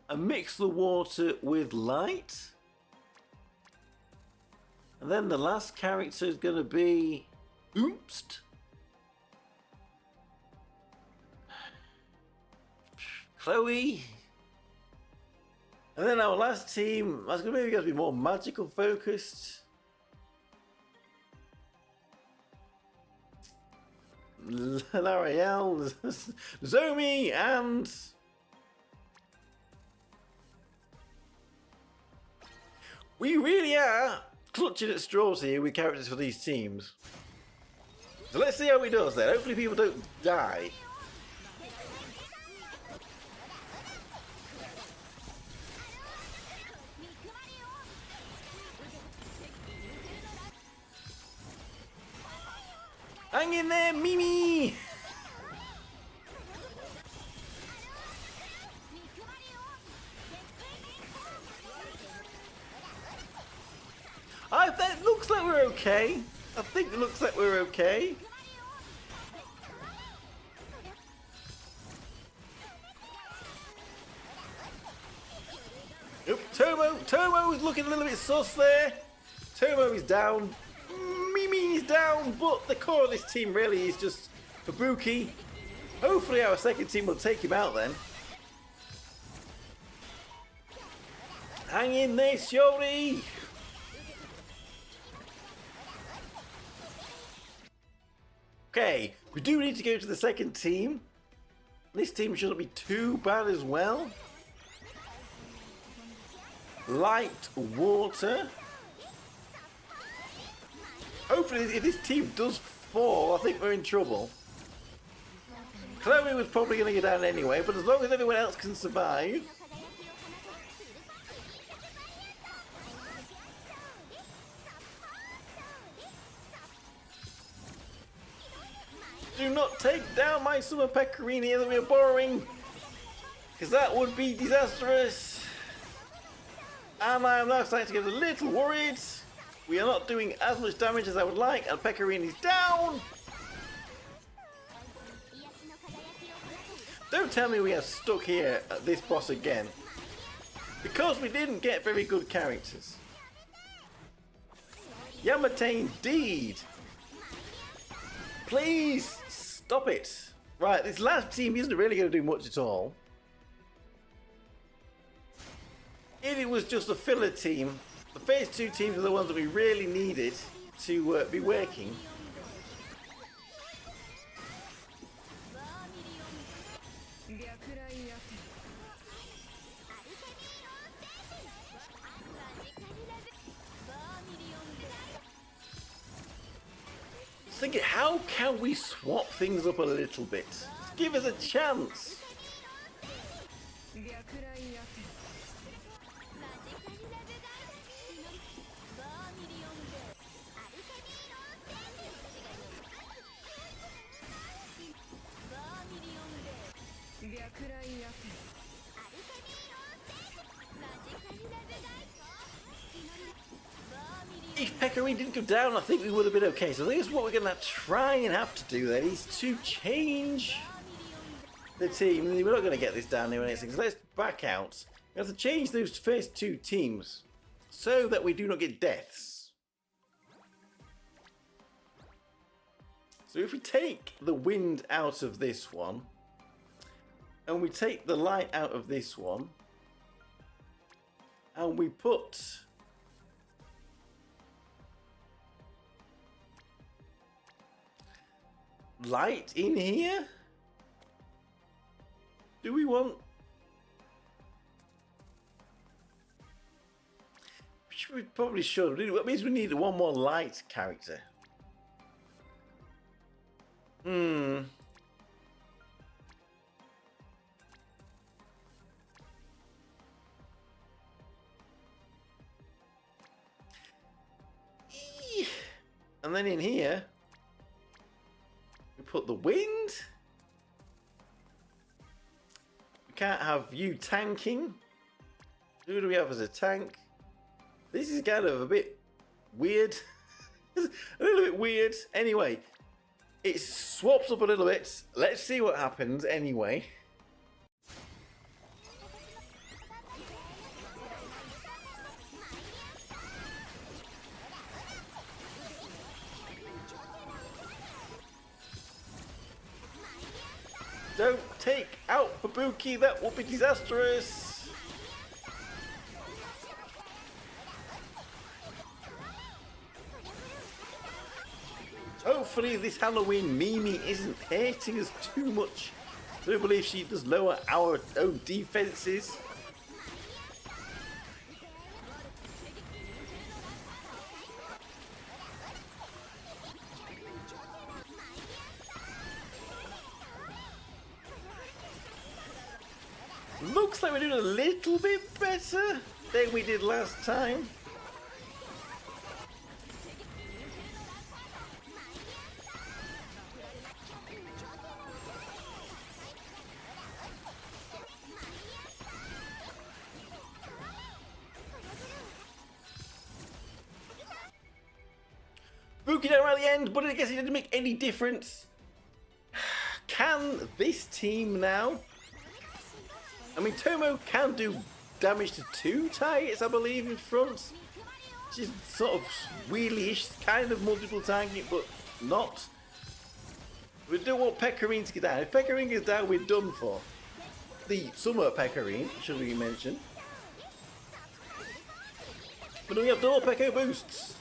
And mix the water with light. And then the last character is going to be... Oopst. Chloe. And then our last team, that's going to maybe be more magical focused. L'Oreal, Zomi, and we really are clutching at straws here with characters for these teams. So let's see how he does then. Hopefully people don't die. Hang in there, Mimi! That looks like we're okay. I think it looks like we're okay. Oop, Tomo is looking a little bit sus there. Tomo is down. Mimi's down, but the core of this team really is just Fubuki. Hopefully our second team will take him out then. Hang in there, Shiori! Okay, we do need to go to the second team. This team shouldn't be too bad as well. Light water. Hopefully, if this team does fall, I think we're in trouble. Chloe was probably going to go down anyway, but as long as everyone else can survive. Do not take down my summer pecorino that we're borrowing, because that would be disastrous. And I am now starting to get a little worried. We are not doing as much damage as I would like, and Pecorini's down. Don't tell me we are stuck here at this boss again, because we didn't get very good characters. Yamate indeed. Please stop it. Right, this last team isn't really going to do much at all. If it was just a filler team, the phase 2 teams are the ones that we really needed to be working. Thinking, how can we swap things up a little bit? Just give us a chance. If Pecorine didn't go down, I think we would have been okay. So I think that's what we're going to try and have to do then, is to change the team. We're not going to get this down here or anything, so let's back out. We have to change those first 2 teams so that we do not get deaths. So if we take the wind out of this one, and we take the light out of this one, and we put light in here? Do we want... We probably should. That means we need one more light character. And then in here we put the wind. We can't have you tanking. Who do we have as a tank? This is kind of a bit weird. A little bit weird. Anyway, it swaps up a little bit. Let's see what happens anyway. Don't take out Fubuki, that will be disastrous. Hopefully this Halloween Mimi isn't hurting us too much. I don't believe she does lower our own defenses. Looks like we're doing a little bit better than we did last time. Buki down around the end, but I guess it didn't make any difference. Can this team now? I mean, Tomo can do damage to 2 targets, I believe, in front. Which is sort of wheelie-ish, kind of multiple targeting, but not. We don't want Pecorine to get down. If Pecorine gets down, we're done for. The summer Pecorine, should we mention. But then we have double Pekko boosts.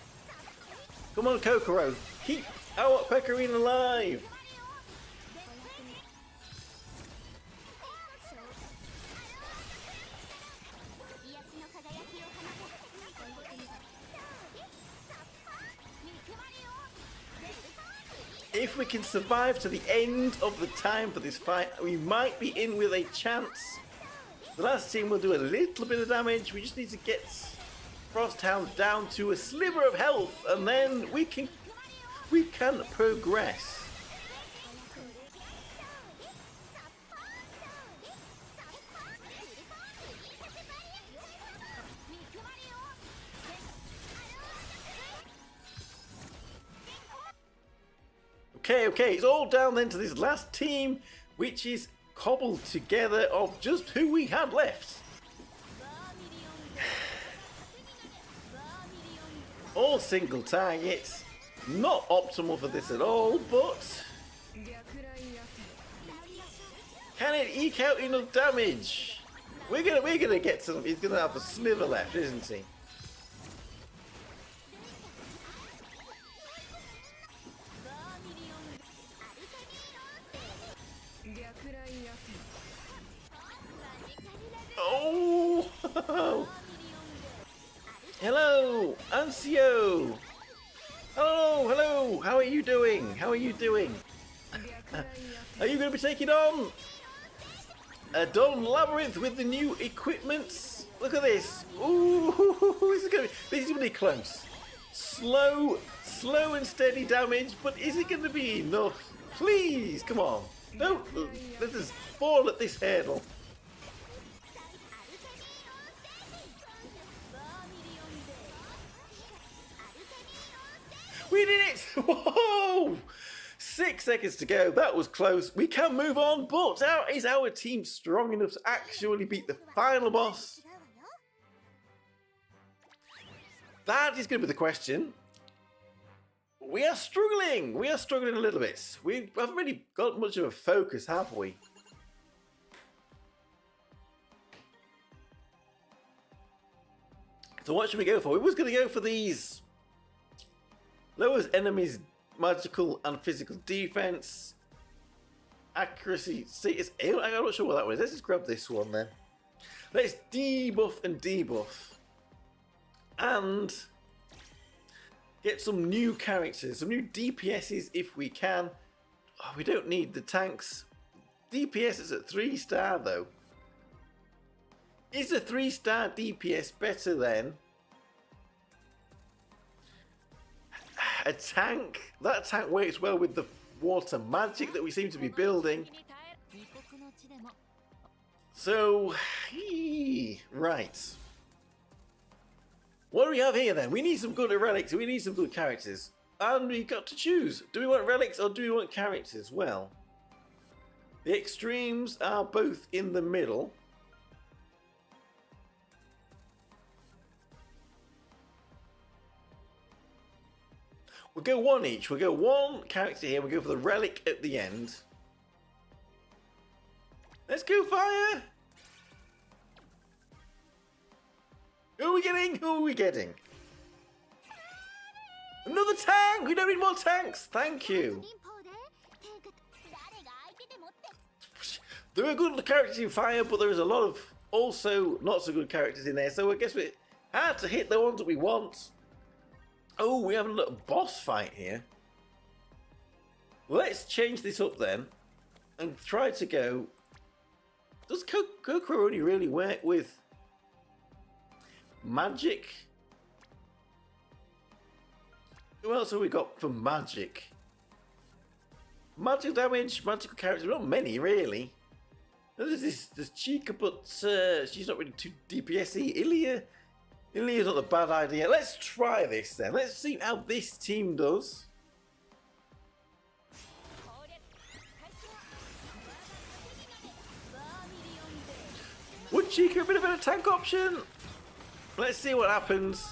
Come on, Kokoro. Keep our Pecorine alive. If we can survive to the end of the time for this fight, we might be in with a chance. The last team will do a little bit of damage. We just need to get Frosthound down to a sliver of health, and then we can progress. Okay, it's all down then to this last team, which is cobbled together of just who we had left. All single targets, not optimal for this at all, but can it eke out enough damage? We're gonna get some. He's gonna have a sliver left, isn't he? Oh! Hello, Ancio. Hello. How are you doing? Are you going to be taking on Dawn Labyrinth with the new equipment? Look at this. Ooh, this is gonna be close. Slow and steady damage, but is it going to be enough? Please, come on. Don't let us fall at this hurdle. We did it! Whoa! 6 seconds to go. That was close. We can move on, but is our team strong enough to actually beat the final boss? That is going to be the question. We are struggling. We are struggling a little bit. We haven't really got much of a focus, have we? So what should we go for? We was going to go for these. Lowers enemies' magical and physical defense. Accuracy. See, I'm not sure what that was. Let's just grab this one then. Let's debuff and debuff. And get some new characters, some new DPSs if we can. Oh, we don't need the tanks. DPS is at 3-star though. Is a 3-star DPS better than a tank? That tank works well with the water magic that we seem to be building. So, right. What do we have here then? We need some good relics, we need some good characters. And we've got to choose. Do we want relics or do we want characters? Well, the extremes are both in the middle. We'll go one each. We'll go one character here. We'll go for the relic at the end. Let's go fire! Who are we getting? Who are we getting? Another tank! We don't need more tanks! Thank you! There are good characters in fire, but there is a lot of also not so good characters in there, so I guess we're hard to hit the ones that we want. Oh, we have a little boss fight here. Let's change this up then and try to go. Does Kokoro only really work with magic? Who else have we got for magic? Magic damage, magical characters, not many really. There's Chica, but she's not really too DPS-y. Ilia's not a bad idea. Let's try this then. Let's see how this team does. Would Chica a bit of an attack option? Let's see what happens.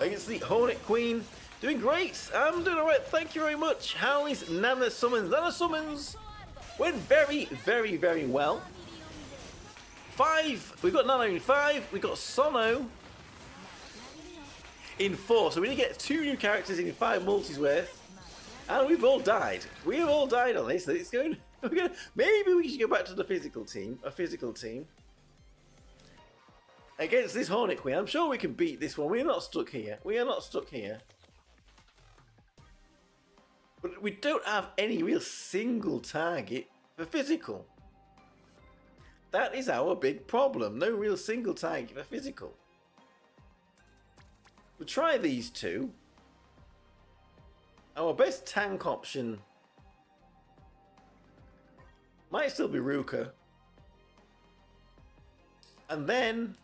Against the Hornet Queen. Doing great. I'm doing alright. Thank you very much. How is Nana Summons? Nana Summons Went very, very, very well. 5. We've got Nano in 5. We've got Sono in 4. So we need to get 2 new characters in 5 multis worth. And we've all died. We have all died on this. It's going. Maybe we should go back to the physical team. A physical team. Against this Hornet Queen. I'm sure we can beat this one. We're not stuck here. We are not stuck here. But we don't have any real single target for physical. That is our big problem. No real single target for physical. We'll try these 2. Our best tank option might still be Ruka. And then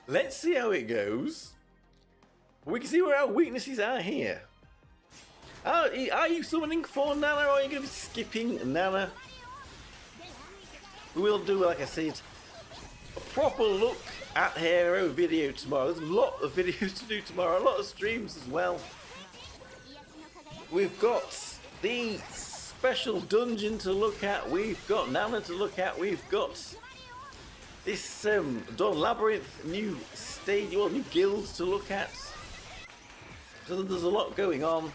let's see how it goes. We can see where our weaknesses are here. Are you summoning for Nana, or are you going to be skipping Nana? We will do, like I said, a proper look at Hero video tomorrow. There's a lot of videos to do tomorrow, a lot of streams as well. We've got the special dungeon to look at, we've got Nana to look at, we've got this Dawn Labyrinth new stage, well, new guilds to look at. So there's a lot going on.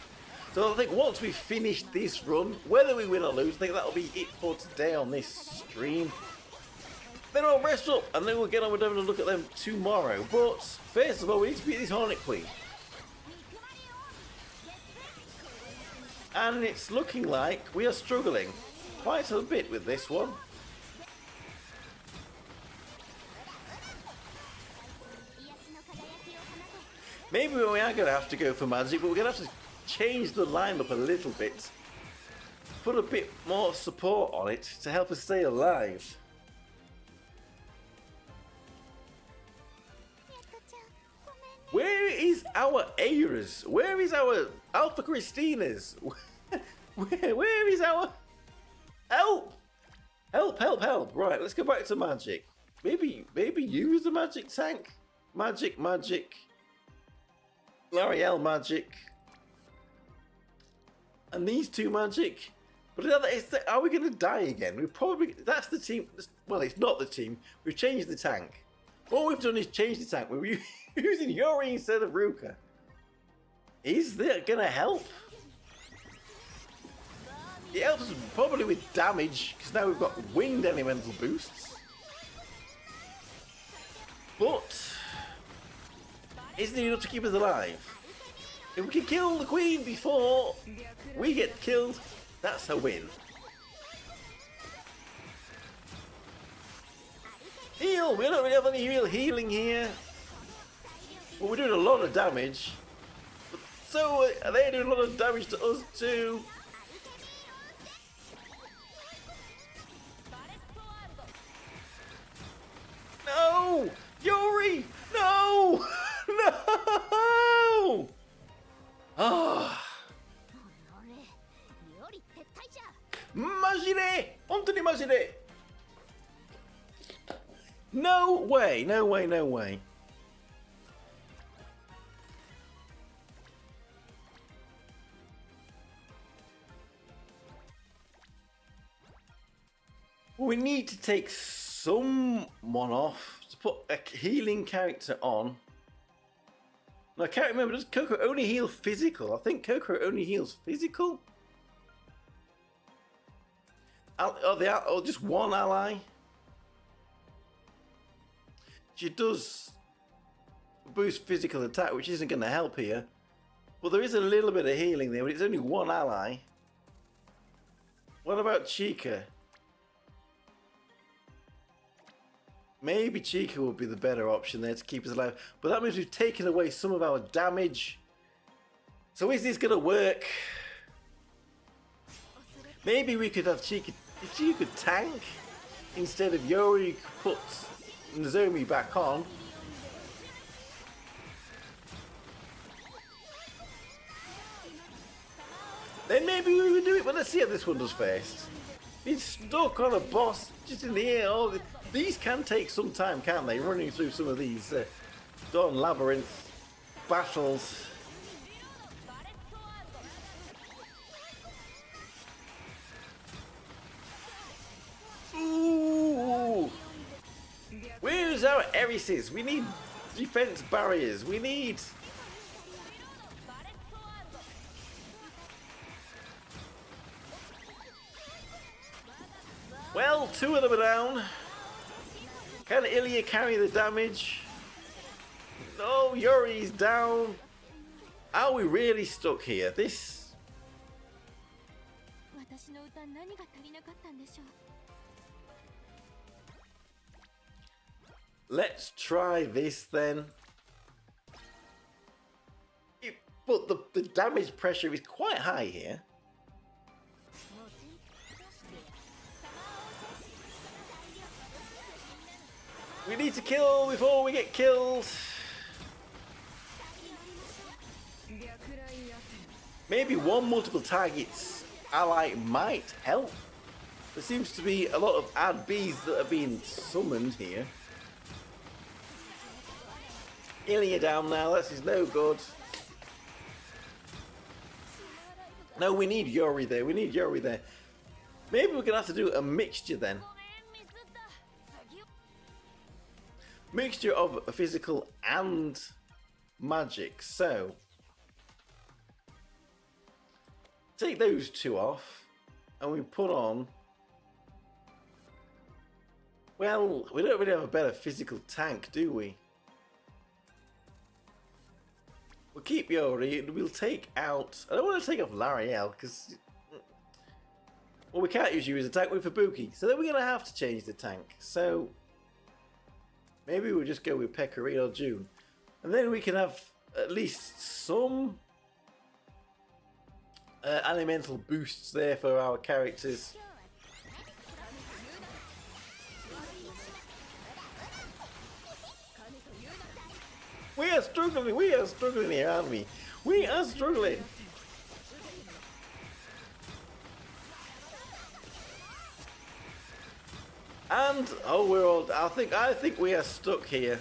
So I think once we finish this run, whether we win or lose, I think that'll be it for today on this stream. Then I'll rest up and then we'll get on with having a look at them tomorrow. But first of all, we need to beat this Hornet Queen. And it's looking like we are struggling quite a bit with this one. Maybe we are going to have to go for magic, but we're going to have to change the lineup a little bit. Put a bit more support on it to help us stay alive. Where is our Airas? Where is our Alpha Christinas? Where is our... Help! Help, help, help. Right, let's go back to magic. Maybe use the magic tank? Magic. L'Oreal magic. And these 2 magic. But are we going to die again? We probably... That's the team... Well, it's not the team. We've changed the tank. What we've done is change the tank. We're using Yori instead of Ruka. Is that going to help? It helps us probably with damage, because now we've got winged elemental boosts. But isn't it enough to keep us alive? If we can kill the Queen before we get killed, that's a win. Heal! We don't really have any real healing here. But we're doing a lot of damage. So are they doing a lot of damage to us too? No! Yori! No! No! Ah! マジで! 本当にマジで! No way! No way, no way. We need to take someone off to put a healing character on. No, I can't remember. Does Coco only heal physical? I think Coco only heals physical. Or just one ally. She does boost physical attack, which isn't going to help here. But there is a little bit of healing there, but it's only one ally. What about Chica? Maybe Chica would be the better option there to keep us alive. But that means we've taken away some of our damage. So is this going to work? Maybe we could have Chica... If Chica could tank instead of Yori, you could put Nozomi back on. Then maybe we would do it. But let's see how this one does first. It's stuck on a boss just in the air. Oh, these can take some time, can't they? Running through some of these Dawn Labyrinth battles. Ooh! Where's our Erises? We need defense barriers. We need... Well, 2 of them are down. Can Ilya carry the damage? No, Yuri's down. Are we really stuck here? This... Let's try this then. But the damage pressure is quite high here. We need to kill before we get killed. Maybe one multiple targets ally might help. There seems to be a lot of ad bees that are being summoned here. Ilya down now, this is no good. No, we need Yuri there, we need Yuri there. Maybe we're going to have to do a mixture then. Mixture of physical and magic. So, take those 2 off and we put on... Well, we don't really have a better physical tank, do we? We'll keep Yuri and we'll take out... I don't want to take off Lariel because... Well, we can't use you as a tank with Fubuki. So then we're going to have to change the tank. So... Maybe we'll just go with Pekari or June. And then we can have at least some... elemental boosts there for our characters. We are struggling here, aren't we? We are struggling. And oh, we're all. I think we are stuck here.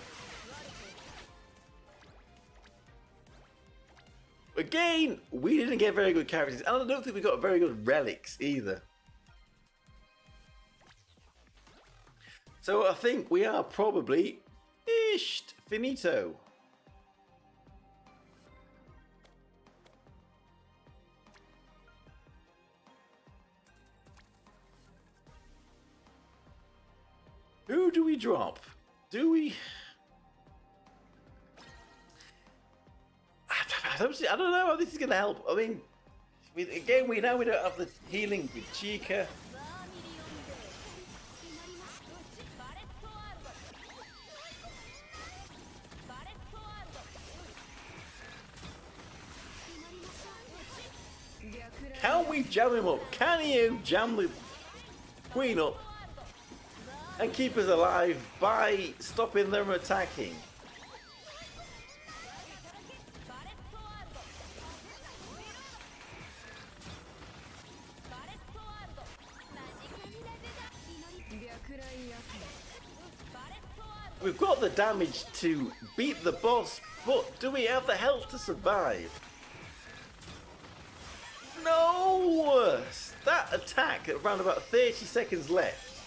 Again, we didn't get very good characters, and I don't think we got very good relics either. So I think we are probably finito. Who do we drop? Do we? I don't know how this is going to help. I mean, again, we don't have the healing with Chica. Can we jam him up? Can you jam the Queen up and keep us alive by stopping them attacking? We've got the damage to beat the boss, but do we have the health to survive? No! That attack at around about 30 seconds left.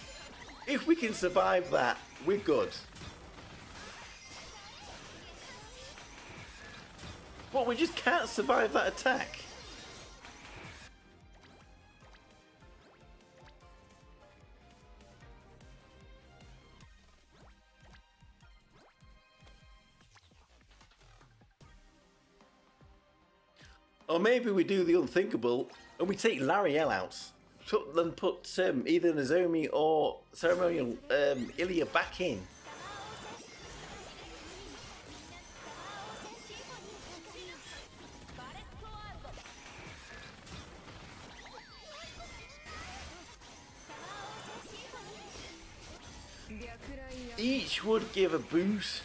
If we can survive that, we're good. But we just can't survive that attack. Or maybe we do the unthinkable and we take Lariel out. Then put either Nozomi or Ceremonial Ilya back in. Each would give a boost.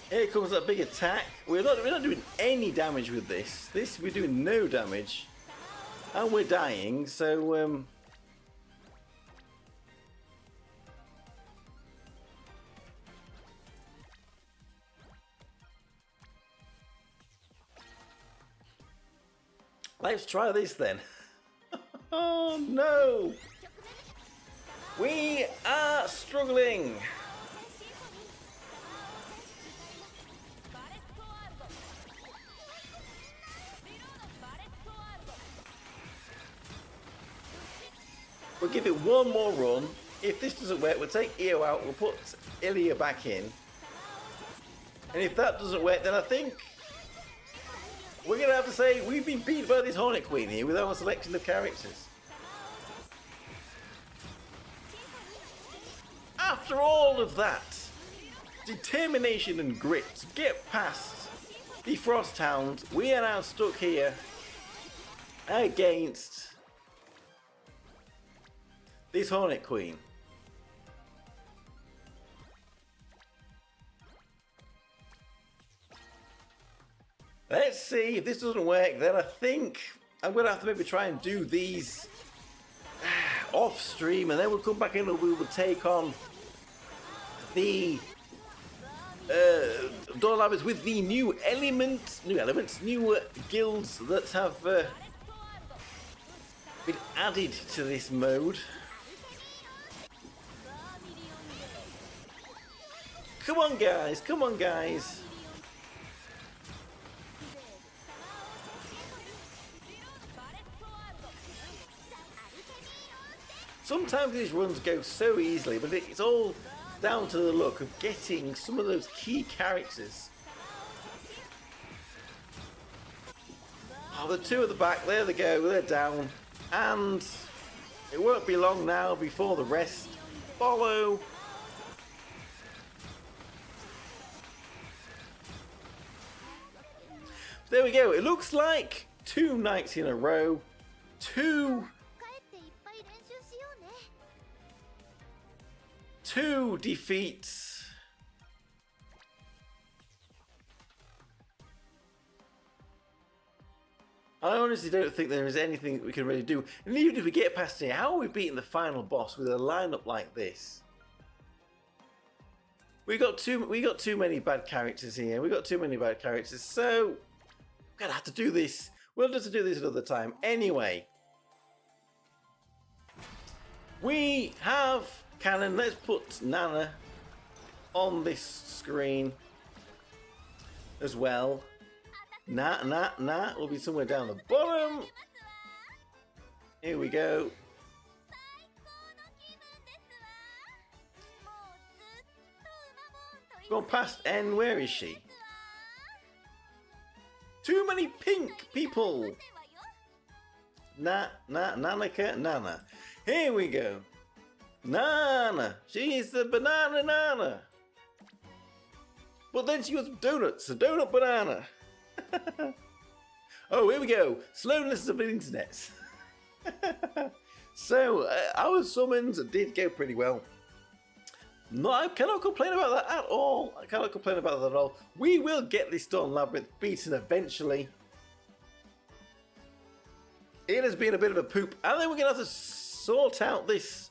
Here comes that big attack. We're not doing any damage with this. We're doing no damage. And we're dying, so let's try this then. Oh no! We are struggling! We'll give it one more run. If this doesn't work, we'll take Io out, we'll put Ilya back in. And if that doesn't work, then I think we're going to have to say we've been beat by this Hornet Queen here with our selection of characters. After all of that, determination and grit to get past the Frost Hound, we are now stuck here against this Hornet Queen. Let's see if this doesn't work, then I think I'm going to have to maybe try and do these off stream, and then we'll come back in and we will take on the Dawn Labyrinth with the new guilds that have been added to this mode. Come on guys, come on guys. Sometimes these runs go so easily, but it's all down to the luck of getting some of those key characters. Oh, the two at the back, there they go, they're down. And it won't be long now before the rest follow. There we go, it looks like 2 nights in a row, 2 defeats. I honestly don't think there is anything that we can really do. And even if we get past here, how are we beating the final boss with a lineup like this? We got too many bad characters here. We got too many bad characters. So we're gonna have to do this. We'll just do this another time. Anyway, we have Kanon. Let's put Nana on this screen as well. Nah will be somewhere down the bottom. Here we go. Gone past N. Where is she? Too many pink people. Nanaka, Nana. Here we go. Nana. She's the banana Nana. But then she was donuts, a donut banana. Oh, here we go. Slowness of the internet. So, our summons did go pretty well. No, I cannot complain about that at all. I cannot complain about that at all. We will get this Dawn Labyrinth beaten eventually. It has been a bit of a poop. And then we're going to have to sort out this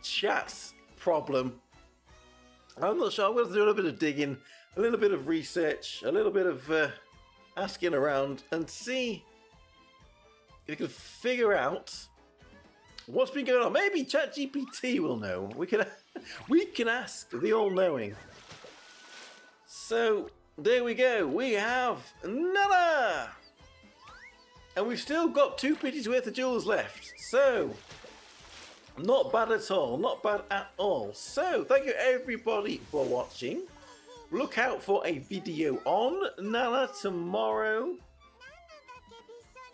chat problem. I'm not sure. I'm going to do a little bit of digging, a little bit of research, a little bit of asking around and see if we can figure out what's been going on. Maybe ChatGPT will know. We can ask the all-knowing. So there we go. We have Nana, and we've still got 2 pitches worth of jewels left. So not bad at all. Not bad at all. So thank you everybody for watching. Look out for a video on Nana tomorrow.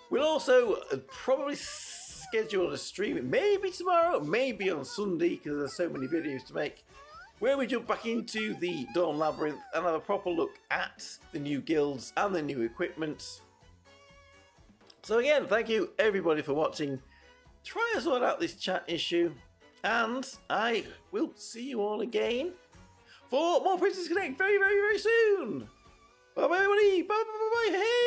We'll also probably schedule a stream, maybe tomorrow, maybe on Sunday, because there's so many videos to make, where we jump back into the Dawn Labyrinth and have a proper look at the new guilds and the new equipment. So again, thank you everybody for watching. Try and sort out this chat issue, and I will see you all again for more Princess Connect very, very, very soon. Bye bye everybody. Bye bye bye bye. Hey.